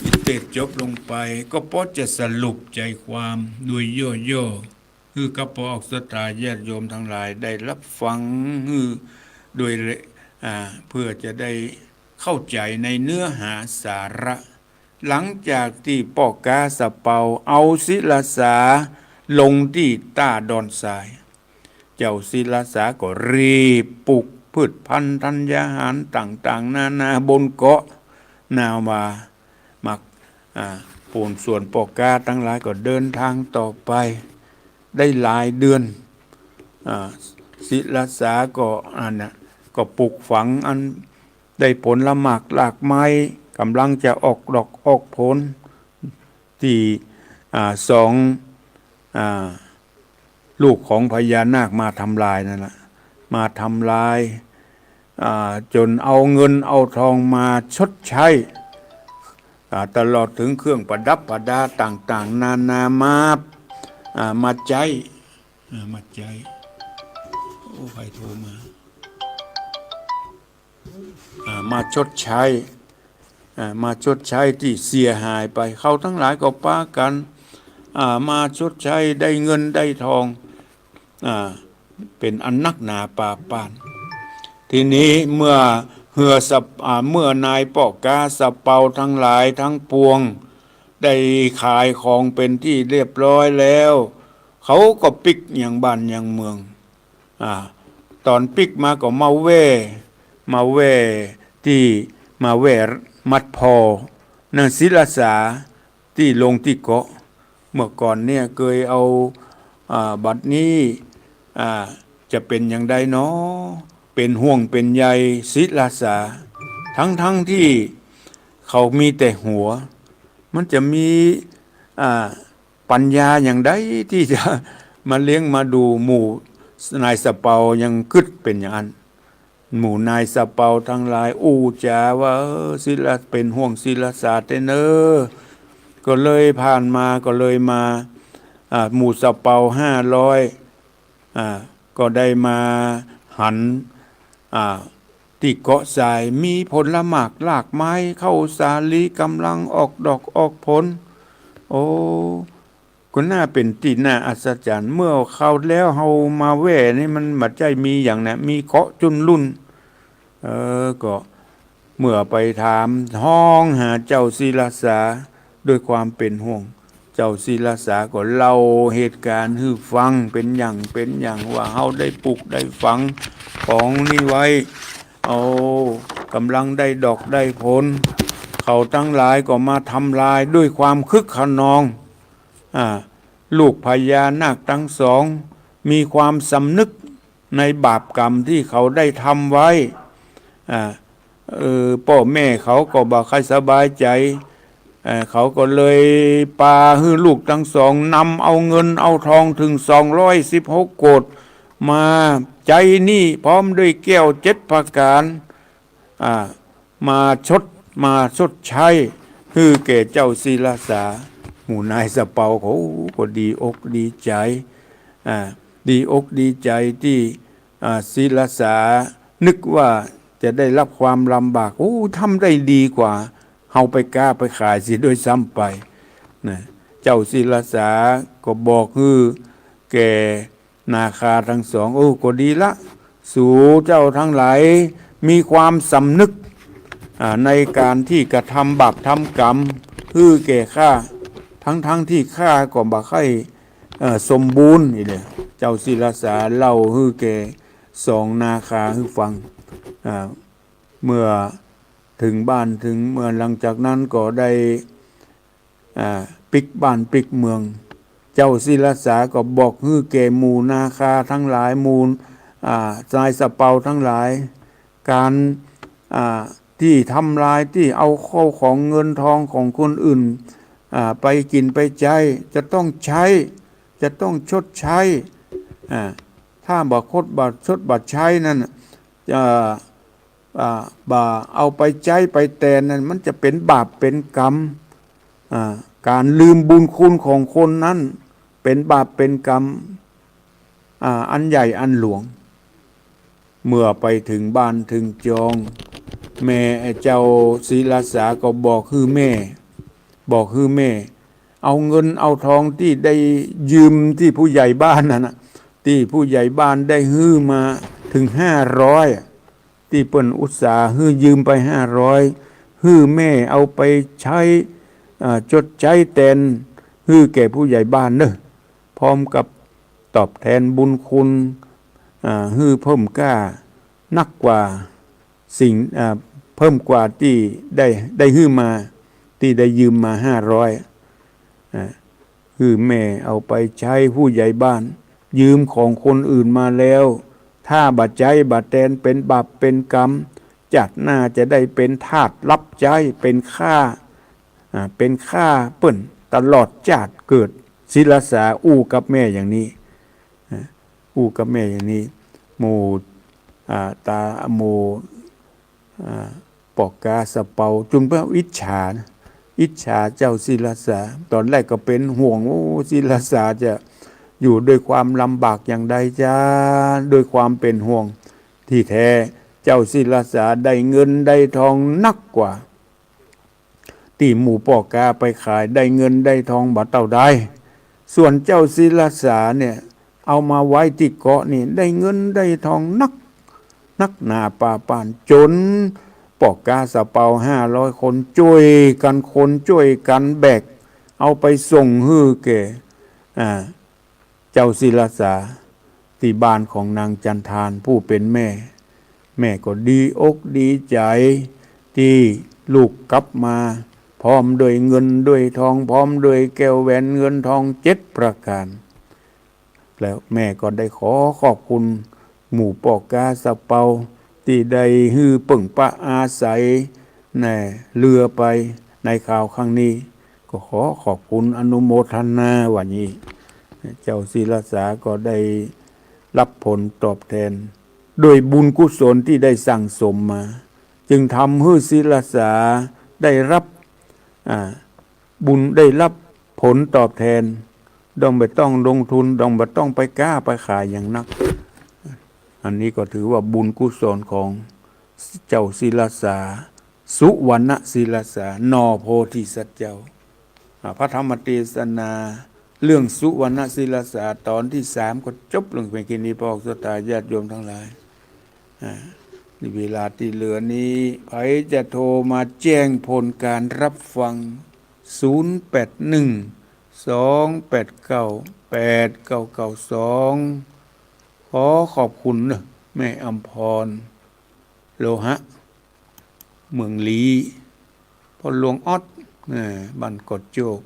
Speaker 2: ที่ติดจบลงไปก็เพราะจะสรุปใจความโดยย่อๆคือกระปอกสตาญาติโยมทั้งหลายได้รับฟังโดยเพื่อจะได้เข้าใจในเนื้อหาสาระหลังจากที่ปอกกาสะเปาเอาศิลสาลงที่ต้าดอนทรายเจ้าศิลสาก็รีบปลุกพืชพันธุ์ธัญญาหารต่างๆนานาบนเกาะนาวามักปูนส่วนปอกกาทั้งหลายก็เดินทางต่อไปได้หลายเดือนศิลสาก็ปลูกฝังอันได้ผลละหมากหลากไม้กำลังจะออกดอกออกผลที่สองลูกของพญานาคมาทำลายนั่นแหละมาทำลายจนเอาเงินเอาทองมาชดใช้ตลอดถึงเครื่องประดับประดาต่างๆนานามาใจโอ้ใครโทรมาชดใช้ที่เสียหายไปเขาทั้งหลายก็ป้ากันมาชดใช้ได้เงินได้ทองเป็นอันนักหนาป่าปานทีนี้เมื่อนายปอกกาสะเปาทั้งหลายทั้งปวงได้ขายของเป็นที่เรียบร้อยแล้วเขาก็ปิกอย่างบ้านอย่างเมืองตอนปิกมาก็มาแว่ที่มาแว่มัดพอนั่นศิลสาที่ลงที่เกาะเมื่อก่อนเนี่ยเคยเอาบัดนี้จะเป็นอย่างใดเนาะเป็นห่วงเป็นใยศิลสาทั้งที่เขามีแต่หัวมันจะมีปัญญาอย่างใดที่จะมาเลี้ยงมาดูหมู่นายสะเปายังกึดเป็นอย่างนั้นหมู่นายสะเปาทั้งหลายจาว่าศิลเป็นห่วงศิลศาสตร์เนอก็เลยผ่านมาก็เลยมาหมู่สะเปา500ก็ได้มาหันที่เกาะทรายมีผลหมากลากไม้เข้าสาลีกำลังออกดอกออกผลก็น่าเป็นที่น่าอัศจรรย์เมื่อเข้าแล้วเฮามาแว่นี่มันบัดใจมีอย่างนั้นมีเกาะจุนรุ่นก็เมื่อไปถามห้องหาเจ้าศิลสา ด้วยความเป็นห่วงเจ้าศิลาสาก็เล่าเหตุการณ์ให้ฟังเป็นอย่างว่าเฮาได้ปลูกได้ฝังของนี่ไว้เอากำลังได้ดอกได้ผลเขาทั้งหลายก็มาทำลายด้วยความคึกขนองลูกพญานาคทั้งสองมีความสำนึกในบาปกรรมที่เขาได้ทำไว้พ่อแม่เขาก็บ่ค่อยสบายใจเขาก็เลยปาให้ลูกทั้งสองนำเอาเงินเอาทองถึง216 โกฏมาใจนี่พร้อมด้วยแก้ว7 ประการมาชดใช้คือแก่เจ้าศิลาสาหมู่นายสะเปาเขาก็ดีอกดีใจดีอกดีใจที่ศิลาสานึกว่าจะได้รับความลำบากทำได้ดีกว่าเฮาไปกล้าไปขายสิด้วยซ้ำไปนะเจ้าศิลาสาก็บอกคือแก่นาคาทั้งสองก็ดีละสู่เจ้าทั้งหลายมีความสำนึกในการที่กระทำบาปทำกรรมคือแก่ข้าทั้งที่ข้าก็บ่ค่อยสมบูรณ์นี่แหละเจ้าศิลาสาเล่าคือแก่สองนาคาให้ฟังเมื่อถึงบ้านถึงเมื่อหลังจากนั้นก็ได้ปิกบ้านปิกเมืองเจ้าศิลาสาก็บอกคือแก่หมู่นาคาทั้งหลายหมู่นายสะเปาทั้งหลายการที่ทำลายที่เอาเข้าของเงินทองของคนอื่นไปกินไปใช้จะต้องใช้จะต้องชดใช้ถ้าบ่ชดใช้นั่นบ่เอาไปใช้ไปแทนนั้นมันจะเป็นบาปเป็นกรรมการลืมบุญคุณของคนนั้นเป็นบาปเป็นกรรมอันใหญ่อันหลวงเมื่อไปถึงบ้านถึงจองแม่เจ้าศิลาสาก็บอกคือแม่เอาเงินเอาทองที่ได้ยืมที่ผู้ใหญ่บ้านนั่นที่ผู้ใหญ่บ้านได้ฮื้อมาถึง500ที่เปิ้นอุตสาห์ฮื้อยืมไป500ฮื้อแม่เอาไปใช้จดใช้แทนฮื้อแก่ผู้ใหญ่บ้านเด้อพร้อมกับตอบแทนบุญคุณฮื้อเพิ่มกล้านักกว่าสิ่งเพิ่มกว่าที่ได้ฮื้อมาที่ได้ยืมมา500คือแม่เอาไปใช้ผู้ใหญ่บ้านยืมของคนอื่นมาแล้วถ้าบัดใจบัดแทนเป็นบาปเป็นกรรมจัดหน้าจะได้เป็นทาสรับใช้เป็นข้าเปิ้นตลอดจาดเกิดศิลาสากับแม่อย่างนี้กับแม่อย่างนี้หมู่ตาหมู่ปอกกาสะเปาจุนเพื่ออิจฉาเจ้าศิลาสาตอนแรกก็เป็นห่วงศิลาสาจะอยู่ด้วยความลำบากอย่างใดจ้าด้วยความเป็นห่วงที่แท้เจ้าศิลาสาได้เงินได้ทองนักกว่าที่หมู่ปอกกาไปขายได้เงินได้ทองบ่เท่าใดส่วนเจ้าศิลาสาเนี่ยเอามาไว้ที่เกาะนี่ได้เงินได้ทองนักหนาป่าป่านจนปอกกาสะเปา500 คนช่วยกันแบกเอาไปส่งฮื้อแก่เจ้าศิลาสาที่บ้านของนางจันทานผู้เป็นแม่ก็ดีอกดีใจที่ลูกกลับมาพร้อมด้วยเงินด้วยทองพร้อมด้วยแก้วแหวนเงินทอง7 ประการแล้วแม่ก็ได้ขอขอบคุณหมู่ปอกกาสะเปาที่ได้ฮื้อปึ่งปะอาศัยในเรือไปในข่าวครั้งนี้ก็ขอขอบคุณอนุโมทนาวันนี้เจ้าศิลาสาก็ได้รับผลตอบแทนโดยบุญกุศลที่ได้สั่งสมมาจึงทำให้ศิลาสาได้รับบุญได้รับผลตอบแทนต้องไม่ต้องลงทุนต้องไม่ต้องไปกล้าไปขายอย่างนักอันนี้ก็ถือว่าบุญกุศลของเจ้าศิลาสาสุวรรณศิลาสานอโพธิสัตว์เจ้าพระธรรมเทศนาเรื่องสุวรรณศิลาสาตอนที่3ก็จบลงเป็นกินีพอกสตาญาติโยมทั้งหลายเวลาที่เหลือนี้ใครจะโทรมาแจ้งผลการรับฟัง 0812898992ขอขอบคุณนะแม่อำพรโลหะเมืองลีพ่อหลวงออดบ้านกดโจก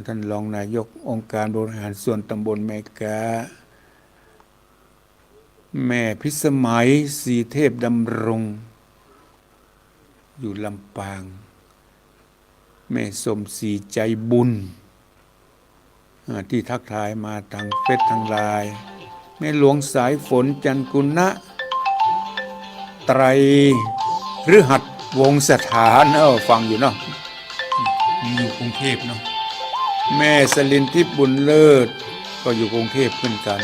Speaker 2: ท่านรองนายกองค์การบริหารส่วนตำบลแม่กาแม่พิสมัยศรีเทพดำรงอยู่ลำปางแม่สมศรีใจบุญที่ทักทายมาทางเฟซทางไลน์แม่หลวงสายฝนจันกุณะไตรฤหัสวงศ์สถานฟังอยู่เนาะอยู่กรุงเทพเนาะแม่สลินทิพย์บุญเลิศก็อยู่กรุงเทพเหมือนกัน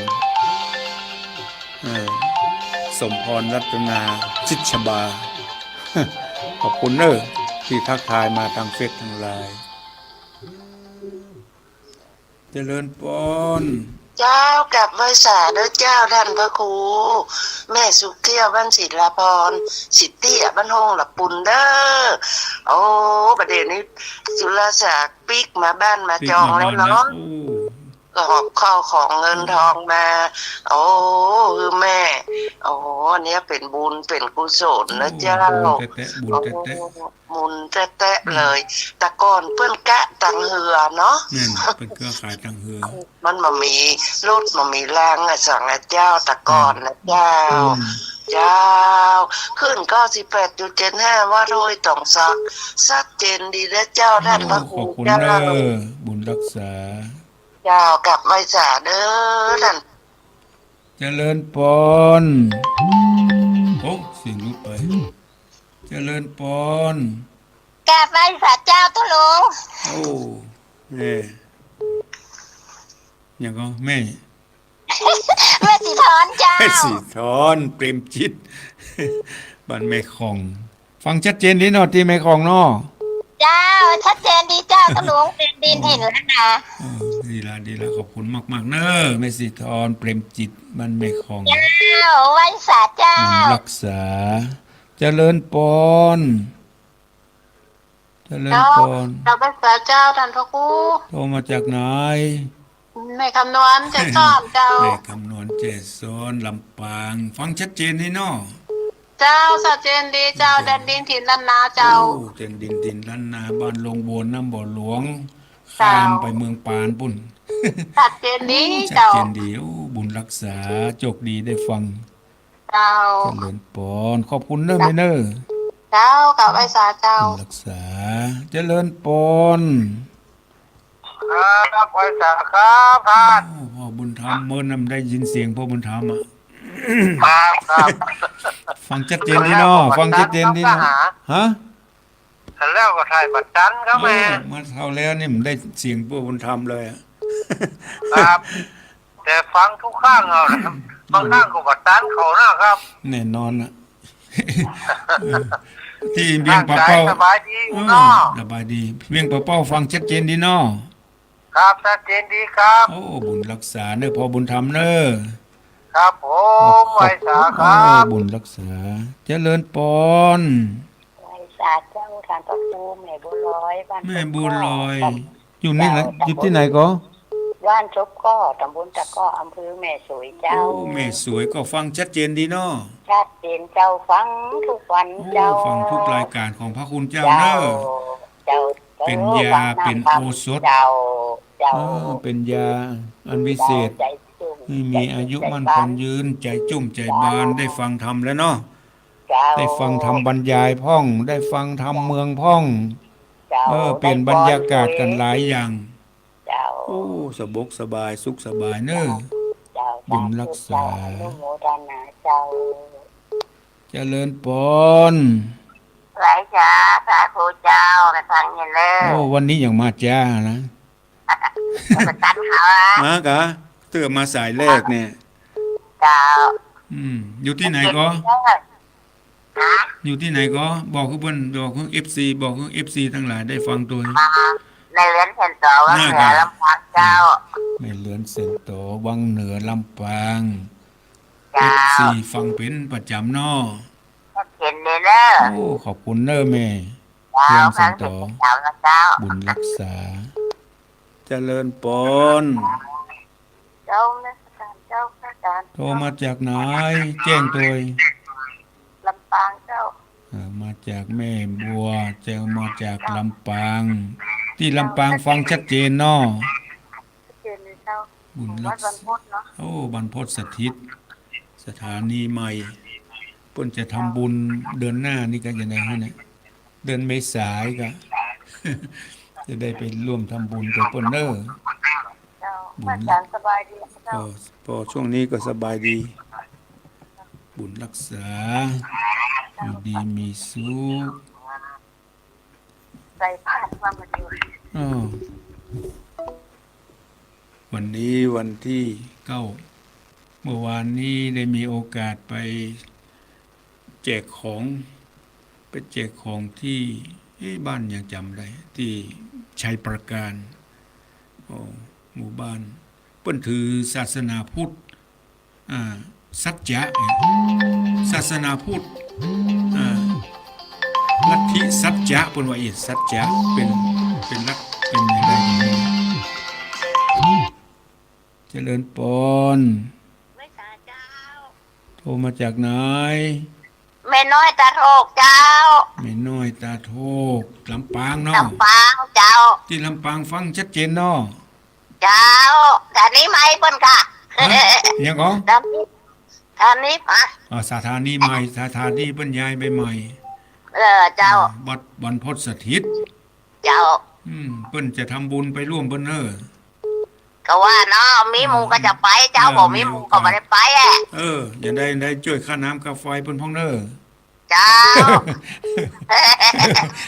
Speaker 2: สมพรรัตนาชิดชบาขอบคุณที่ทักทายมาทางเฟซทางไลน์เจริญปอน
Speaker 3: เจ้ากับไว้สาเด้อเจ้าท่านพระครูแม่สุเกี้ยวบ้านศิลาพรสิทธิบ้านห้องหลับปุ่นเด้อโอ้ประเดี๋ยวนี้สุรศักดิ์ปิกมาบ้านมาจองแล้วเนาะก็หอบข้าวของเงินทองมาโอ้คือแม่โอ้เนี้ยเป็นบุญเป็นกุศลนะเจ้าบุญแตะเลยตะก่อนเพื่อนกะตังเหือเนาะ
Speaker 2: เป็นเครือข่ายตังเหือ
Speaker 3: มันมามีรถมามีแรงสั่งเจ้าตะก่อนนะเจ้าเจ้าขึ้น98.75ว่าโรยต้องซักชัดเจนดีนะเจ้าท่านพระครู
Speaker 2: เจ้าบุญรักษา
Speaker 3: เจ้ากลับไว้สาเด้อท่าน
Speaker 2: เจริญปอนโอ้เสียงลุกไปเจริญปอน
Speaker 3: กลับไว้สาเจ้าตุลุง
Speaker 2: โอ้แม่ยังก็แม่
Speaker 3: สีทอนเจ้า
Speaker 2: แม่สีทอนเปรมจิตบ้านแม่ของฟังชัดเจนดีเนาะที่แม่ของเนาะ
Speaker 3: เจ้าชัดเจนดีเจ้าตุลุงเป็นดินเห็นแล้วนะ
Speaker 2: ดีละขอบคุณมากๆเนอะแม่สีทอนเปรมจิตบ้านแม่ของ
Speaker 3: เจ้าไว้สาเจ้า
Speaker 2: รักษาเจริญปอนเจริญปอน
Speaker 3: เราไว้สาเจ้าท่านพระครู
Speaker 2: โทรมาจากไหน
Speaker 3: แม่คำนวณเจซ้อนเจ้า
Speaker 2: แม่คำนวณเจซ้อนลำปางฟังชัดเจนนี่เนาะ
Speaker 3: เจ้าชัดเจนดีเจ้าแดนดินถิ่นล้านนาเจ้า
Speaker 2: แดนดินถิ่นล้านนาบ้านลงโบนน้ำบ่อหลวงข้ามไปเมืองปานปุ่น
Speaker 3: ชัดเจนดีเจ้า
Speaker 2: ชัดเจนดีบุญรักษาโชคดีได้ฟัง
Speaker 3: เจ้า
Speaker 2: เจริญปอนขอบคุณเนอะแม่เนอะ
Speaker 3: เจ้ากับไอ้สาเจ้า
Speaker 2: รักษาเจริญปอน
Speaker 3: ครับไอ้สาครับท่าน
Speaker 2: พ่อบุญธรรมเมื่อนำได้ยินเสียงพ่อบุญธรรม
Speaker 3: ครับ
Speaker 2: ฟังชัดเจนดีเนาะฟังชัดเจนดีเนาะฮะ
Speaker 3: แล้วก็ถ่ายบัตรจันเขาแม่
Speaker 2: มาเท่าแล้วนี่มันได้เสียงพ่อบุญธรรมเลย
Speaker 3: ครับแต่ฟังทุกข้างเอาบางข้างก็บัตรจันเขานะครับ
Speaker 2: แน่นอนนะที่เวียงปะเป้า
Speaker 3: สบายดีเนาะ
Speaker 2: สบายดีเวียงปะเป้าฟังชัดเจนดีเนาะ
Speaker 3: ครับชัดเจนดีครับ
Speaker 2: โอ้บุญรักษาเนอะพอบุญธรรมเนอะ
Speaker 3: ครับผมไว้สาครับ
Speaker 2: บุญรักษาเจริญปอน
Speaker 3: ไว้สาเจ้าทานพระครูแม่บุญลอยบ้าน
Speaker 2: แม่บุญลอยอยู่นี่นะอยู่ที่ไหนก็
Speaker 3: บ้านชบก็ตำบลตะก้ออำเภอแม่สวยเจ้า
Speaker 2: แม่สวยก็ฟังชัดเจนดีเนาะ
Speaker 3: ชัดเจนเจ้าฟังทุกวันเจ้า
Speaker 2: ฟังทุกรายการของพระคุณเจ้าเนอะเป็นยาเป็นโอสถเป็นยาอันวิเศษมีอายุมั่นคงยืนใจจุ่มใจบานได้ฟังธรรมแล้วเนาะได้ฟังธรรมบรรยายพ่องได้ฟังธรรมเมืองพ่องเปลี่ยนบรรยากาศกันหลายอย่างโอ้สบกสบายสุขสบายเนอะบุญรักษาเจริญปอน
Speaker 3: ไหลจ้าสาธุเจ้าในทางนี้เลย
Speaker 2: โอ้วันนี้อย่างมาจ้านะ
Speaker 3: ตันเขา
Speaker 2: มากะเตือมาสายแรกเนี่ย
Speaker 3: เจ้า
Speaker 2: อยู่ที่ไหนก็อยู่ที่ไหนก็บอกคุณเพื่อนบอกคุณFCบอกคุณFCทั้งหลายได้ฟังตัว
Speaker 3: ในเรือนเซนโตวังเหนือลำปางเจ้า
Speaker 2: ในเรือนเซนโตวังเหนือลำปางFCฟังเป็นประจำเนาะ
Speaker 3: เห็นเลยเนอะ
Speaker 2: โอ้ขอบคุณเนอะแม่
Speaker 3: เ เจ้า
Speaker 2: เรื่อง
Speaker 3: พระ
Speaker 2: สัน
Speaker 3: เส
Speaker 2: ต
Speaker 3: ด็
Speaker 2: อ
Speaker 3: จเจ้านะเจ้า
Speaker 2: บุญรักษา เจริญปน
Speaker 3: เจ้าราชการเจ้าราชการ
Speaker 2: โทรมาจากไหนแจ้งตัว
Speaker 3: ลำปางเจ้า
Speaker 2: มาจากแม่บัวเจอมาจากลำปาง ที่ลำปางฟังชัดเจนเนาะ
Speaker 3: เจนเลยเจ้า
Speaker 2: บุญ
Speaker 3: วั
Speaker 2: รั
Speaker 3: ด
Speaker 2: ก
Speaker 3: บร
Speaker 2: ษาร
Speaker 3: พุธเนาะ
Speaker 2: โอ้บรรพตสถิต สถานีใหม่เพิ่นจะทำบุญเดือนหน้านี่ก็จะได้ฮะเนี่ยเดือนเมษายนก็ จะได้ไปร่วมทำบุญกับเพิ่นเด้อ
Speaker 3: เจ้าพระอาจารย์สบายดีเจ้า
Speaker 2: พอช่วงนี้ก็สบายดี บุญรักษาอยู่ดีมีสุข
Speaker 3: ใส่ผ้ามามาดู
Speaker 2: อ้อวันนี้วันที่9เมื่อวานนี้ได้มีโอกาสไปแจกของไปแจกของที่บ้านยังจำได้ที่ชัยประการหมู่บ้านเปิ้นถือศาสนาพุทธสัจจะศาสนาพุทธลัทธิสัจจะเปิ้นว่าสัจจะเป็นลักเป็นอะไรเจริญปน
Speaker 3: ไม่ตาเจ้า
Speaker 2: โทรมาจากไหน
Speaker 3: แม่น้อยตาโทกเจ้า
Speaker 2: แม่น้อยตาโทกลำปางเนาะ
Speaker 3: ลำปางเจ้า
Speaker 2: ที่ลำปางฟังชัดเจนเนาะ
Speaker 3: เจ้าแต่นี้ไม่เปิ้นค่ะ
Speaker 2: ยังก็
Speaker 3: ตอนนี้มา
Speaker 2: สถานีใหม่สถานีเปิ้นย้ายไปใหม่
Speaker 3: เจ้า
Speaker 2: วัดบรรพตสถิต
Speaker 3: เจ้า
Speaker 2: เปิ้นจะทำบุญไปร่วมเปิ้นเด้อ
Speaker 3: ก็ว่าเนาะมีหมูก็จะไปเจ้าบอกมีหมูก็ไม่ได้ไปอ่ะ
Speaker 2: อย่าได้ช่วยค่าน้ำค่าไฟเปิ้นพ้องเด้อ
Speaker 3: เจ้า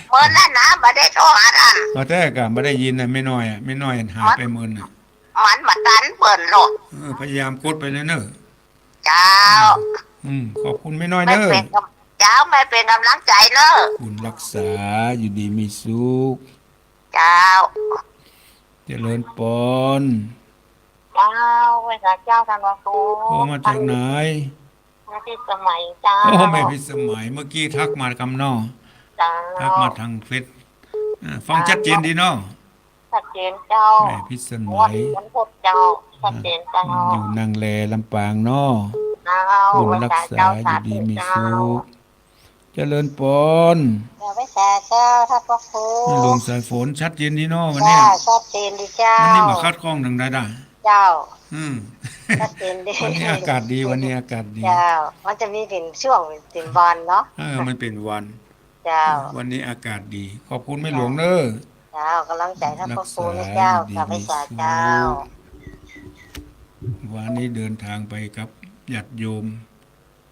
Speaker 3: เมื่อนั้นนะไม่ได้โทรหาท่าน
Speaker 2: ก็แต่ก็บ่ได้ยินน่ะแม่น้อยหายไปมื้อน่ะ
Speaker 3: มันมาตันเปิ่นโลด
Speaker 2: พยายามกดไปเลยเด้อ
Speaker 3: เจ้า
Speaker 2: ขอบคุณแม่น้อย
Speaker 3: ไม่
Speaker 2: เด้อ
Speaker 3: เป็นเจ้าไม่เป็นกำลังใจเนอะ
Speaker 2: บุญรักษาอยู่ดีมีสุข
Speaker 3: เจ้า
Speaker 2: เจริญปน
Speaker 3: เจ้าเวลาเจ้าทางวังตู
Speaker 2: โทรมาจากไหน
Speaker 3: นาทีสมัยเจ้า
Speaker 2: แม่พิสมัยเมื่อกี้ทักมากำนอ
Speaker 3: เจ้า
Speaker 2: ทักมาทางเฟซฟังชัดเจนดีเนาะ
Speaker 3: ชัดเจนเจ้า
Speaker 2: แม่พิส
Speaker 3: วั
Speaker 2: มั
Speaker 3: น
Speaker 2: ย
Speaker 3: วันพุธเจ้าชัดเจนเจ้า
Speaker 2: อยู่นางแลลำปางเนาะ
Speaker 3: เจ้า
Speaker 2: บุญ
Speaker 3: เว
Speaker 2: รัก
Speaker 3: ลา
Speaker 2: ษา
Speaker 3: เจ้า
Speaker 2: อ
Speaker 3: สา
Speaker 2: ยู่ดี
Speaker 3: ธุ
Speaker 2: มี
Speaker 3: เจ้า
Speaker 2: สุขเจริญปน
Speaker 3: เจ้าไม่แสเจ้าท่านพระครู
Speaker 2: ลุงสายฝนชัดเจนดีเนาะวัน
Speaker 3: เจ้า
Speaker 2: นี้
Speaker 3: ชัดเจนดีเจ้า
Speaker 2: วันนี้มาคัดข้องดังใดได้
Speaker 3: เจ้า
Speaker 2: อืม
Speaker 3: ชัดเจนดี
Speaker 2: วันนี้อากาศดีวันนี้อากาศดี
Speaker 3: เจ้า มันจะมีเป็นช่วงเป็นวันเนาะ
Speaker 2: มันเป็นวัน
Speaker 3: เจ้า
Speaker 2: วันนี้อากาศดี ขอบคุณแม่หลวงเด้อ
Speaker 3: เจ้ากำลังใจท่านพระครูนะเจ้าข้าพเจ้าเจ้า
Speaker 2: วันนี้เดินทางไปกับญาติโยม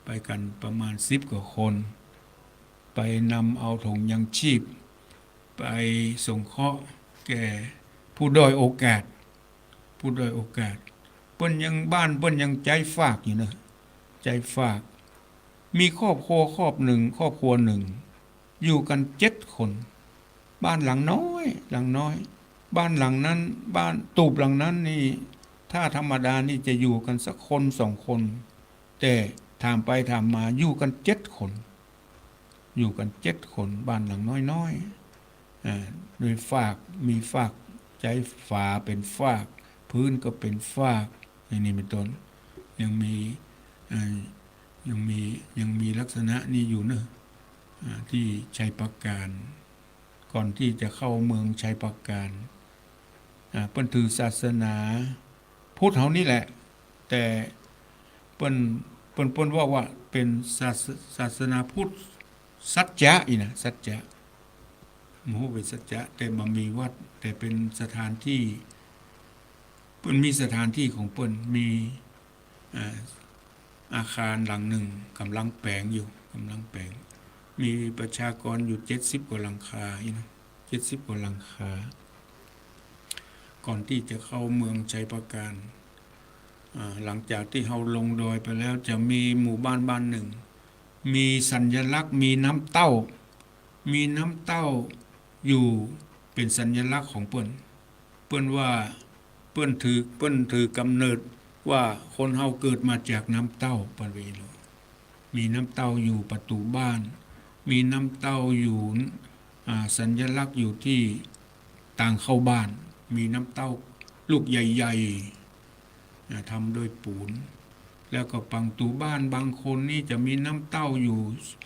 Speaker 2: ไปกันประมาณ10 กว่าคน ไปนำเอาถุงยังชีพ ไปส่งเคราะห์แก่ผู้ด้อยโอกาส ผู้ด้อยโอกาสเปิ้นยังบ้านเปิ้นยังใจฝากอยู่นะใจฝาก มีครอบครัวครอบหนึ่ง อยู่กัน7 คน บ้านหลังน้อย บ้านหลังนั้น บ้านตูบหลังนั้นนี่ ถ้าธรรมดานี่จะอยู่กันสักคน2 คน แต่ถามไปถามมาอยู่กัน7 คน อยู่กัน7 คนบ้านหลังน้อยๆโดยฝากมีฝากใจฝาเป็นฝาก พื้นก็เป็นฝากนี่เป็นต้นยังมีลักษณะนี้อยู่เนอะที่ชัยประการ ก่อนที่จะเข้าเมืองชัยประการเปิ้นถือศาสนาพุทธเฮานี่แหละ แต่เปิ้นว่าเป็นศาสนาพุทธสัจจะอีนะสัจจะหมู่เป็นสัจจะแต่บ่มีวัดแต่เป็นสถานที่เปิ้นมีสถานที่ของเปิ้นมีอาคารหลังหนึ่งกำลังแปลงอยู่มีประชากรอยู่70 กว่าหลังคาอีนะ70 กว่าหลังคาก่อนที่จะเข้าเมืองชัยประการหลังจากที่เฮาลงดอยไปแล้วจะมีหมู่บ้านหนึ่งมีสัญลักษณ์มีน้ำเต้าอยู่เป็นสัญลักษณ์ของเปิ้นว่าเปิ้นถือกำเนิดว่าคนเฮาเกิดมาจากน้ำเต้าปานนี้มีน้ำเต้าอยู่ประตูบ้านมีน้ำเต้าอยู่ สัญลักษณ์อยู่ที่ต่างเข้าบ้าน มีน้ำเต้าลูกใหญ่ๆทำด้วยปูน แล้วก็ปังตูบ้านบางคนนี่จะมีน้ำเต้าอยู่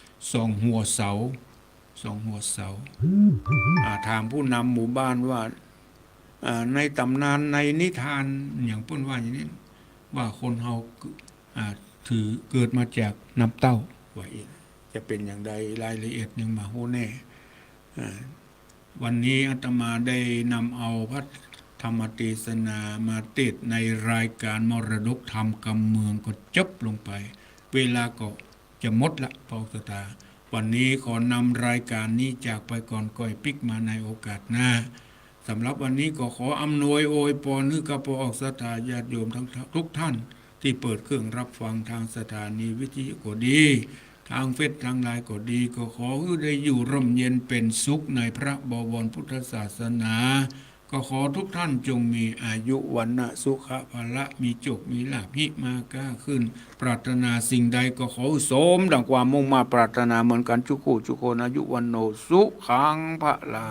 Speaker 2: 2 หัวเสาถามผู้นำหมู่บ้านว่าในตำนานในนิทานอย่างเพิ่นว่าอย่างนี้ว่าคนเฮาถือเกิดมาจากน้ำเต้าว่าอีกจะเป็นอย่างใดรายละเอียดยังมาฮู้แน่วันนี้อาตมาได้นำเอาพระธรรมเทศนามาติดในรายการมรดกธรรมกำเมืองก็จบลงไปเวลาก็จะหมดละพอสตาวันนี้ขอนำรายการนี้จากไปก่อนก้อยปิกมาในโอกาสหน้าสำหรับวันนี้ก็ขออำนวยอวยพรให้กับพระออกศรัทธาญาติโยมทุกท่านที่เปิดเครื่องรับฟังทางสถานีวิทยุก็ดีทางเฟซทางไลน์ก็ดีก็ขอให้ได้อยู่ร่มเย็นเป็นสุขในพระบวรพุทธศาสนาก็ขอทุกท่านจงมีอายุวันนะสุขภละมีจบมีลาภหิมาก้าขึ้นปรารถนาสิ่งใดก็ขอสมดังความมุ่งมาปรารถนาเหมือนกันทุกคนอายุวันโนสุขังพระลา